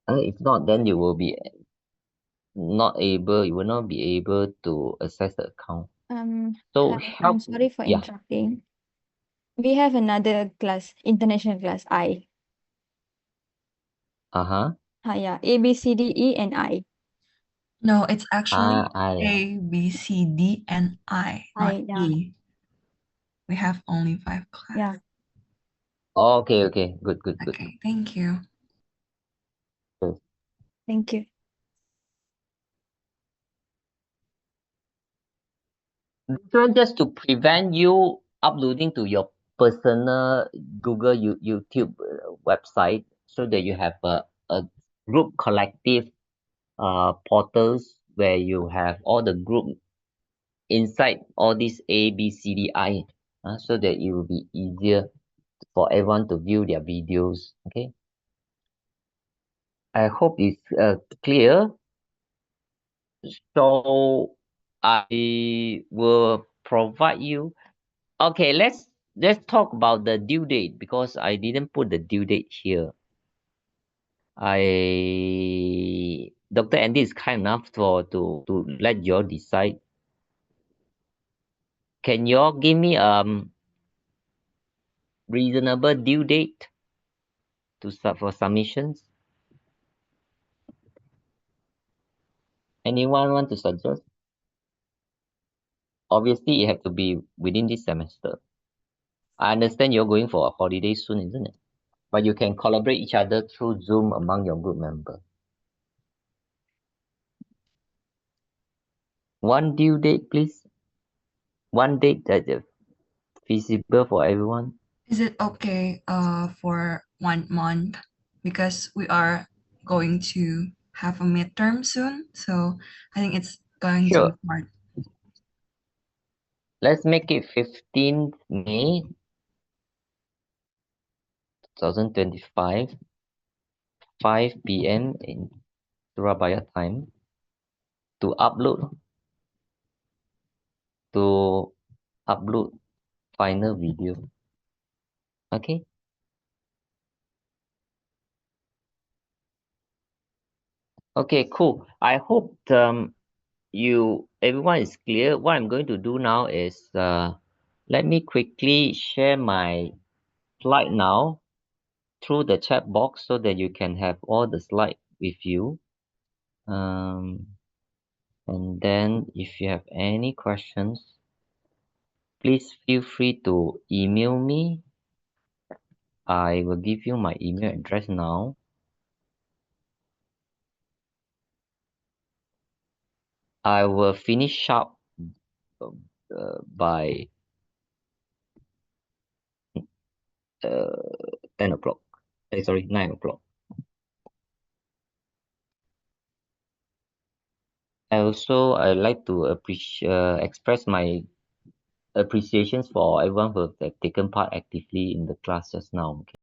If not, then you will not be able to access the account. So Hi, I'm sorry for yeah. interrupting. We have another class, international class I. Uh-huh. Yeah, A, B, C, D, E, and I. No, it's actually I. A, B, C, D, and I, not Yeah. E. We have only 5 classes. Yeah. Okay, good. Okay, thank you. Yes. Thank you. This one just to prevent you uploading to your personal Google YouTube website, so that you have a group collective portals where you have all the group inside all these A, B, C, D, I, so that it will be easier for everyone to view their videos. Okay. I hope it's clear. So I will provide you. Okay, let's talk about the due date, because I didn't put the due date here. Dr. Andy is kind enough to let you all decide. Can you all give me reasonable due date for submissions? Anyone want to suggest? Obviously, it have to be within this semester. I understand you're going for a holiday soon, isn't it? But you can collaborate each other through Zoom among your group members. One due date, please. One date that is feasible for everyone. Is it okay for 1 month? Because we are going to have a midterm soon, so I think it's going to be Sure. hard. Let's make it 15th May 2025, 5 p.m. in Surabaya time, to upload final video. Okay. Okay, cool. I hope everyone is clear. What I'm going to do now is let me quickly share my slide now through the chat box, so that you can have all the slide with you. And then if you have any questions, please feel free to email me I will give you my email address now. I will finish sharp by 10 o'clock. Sorry, 9 o'clock. I like to express my appreciations for everyone who have taken part actively in the class just now. Okay.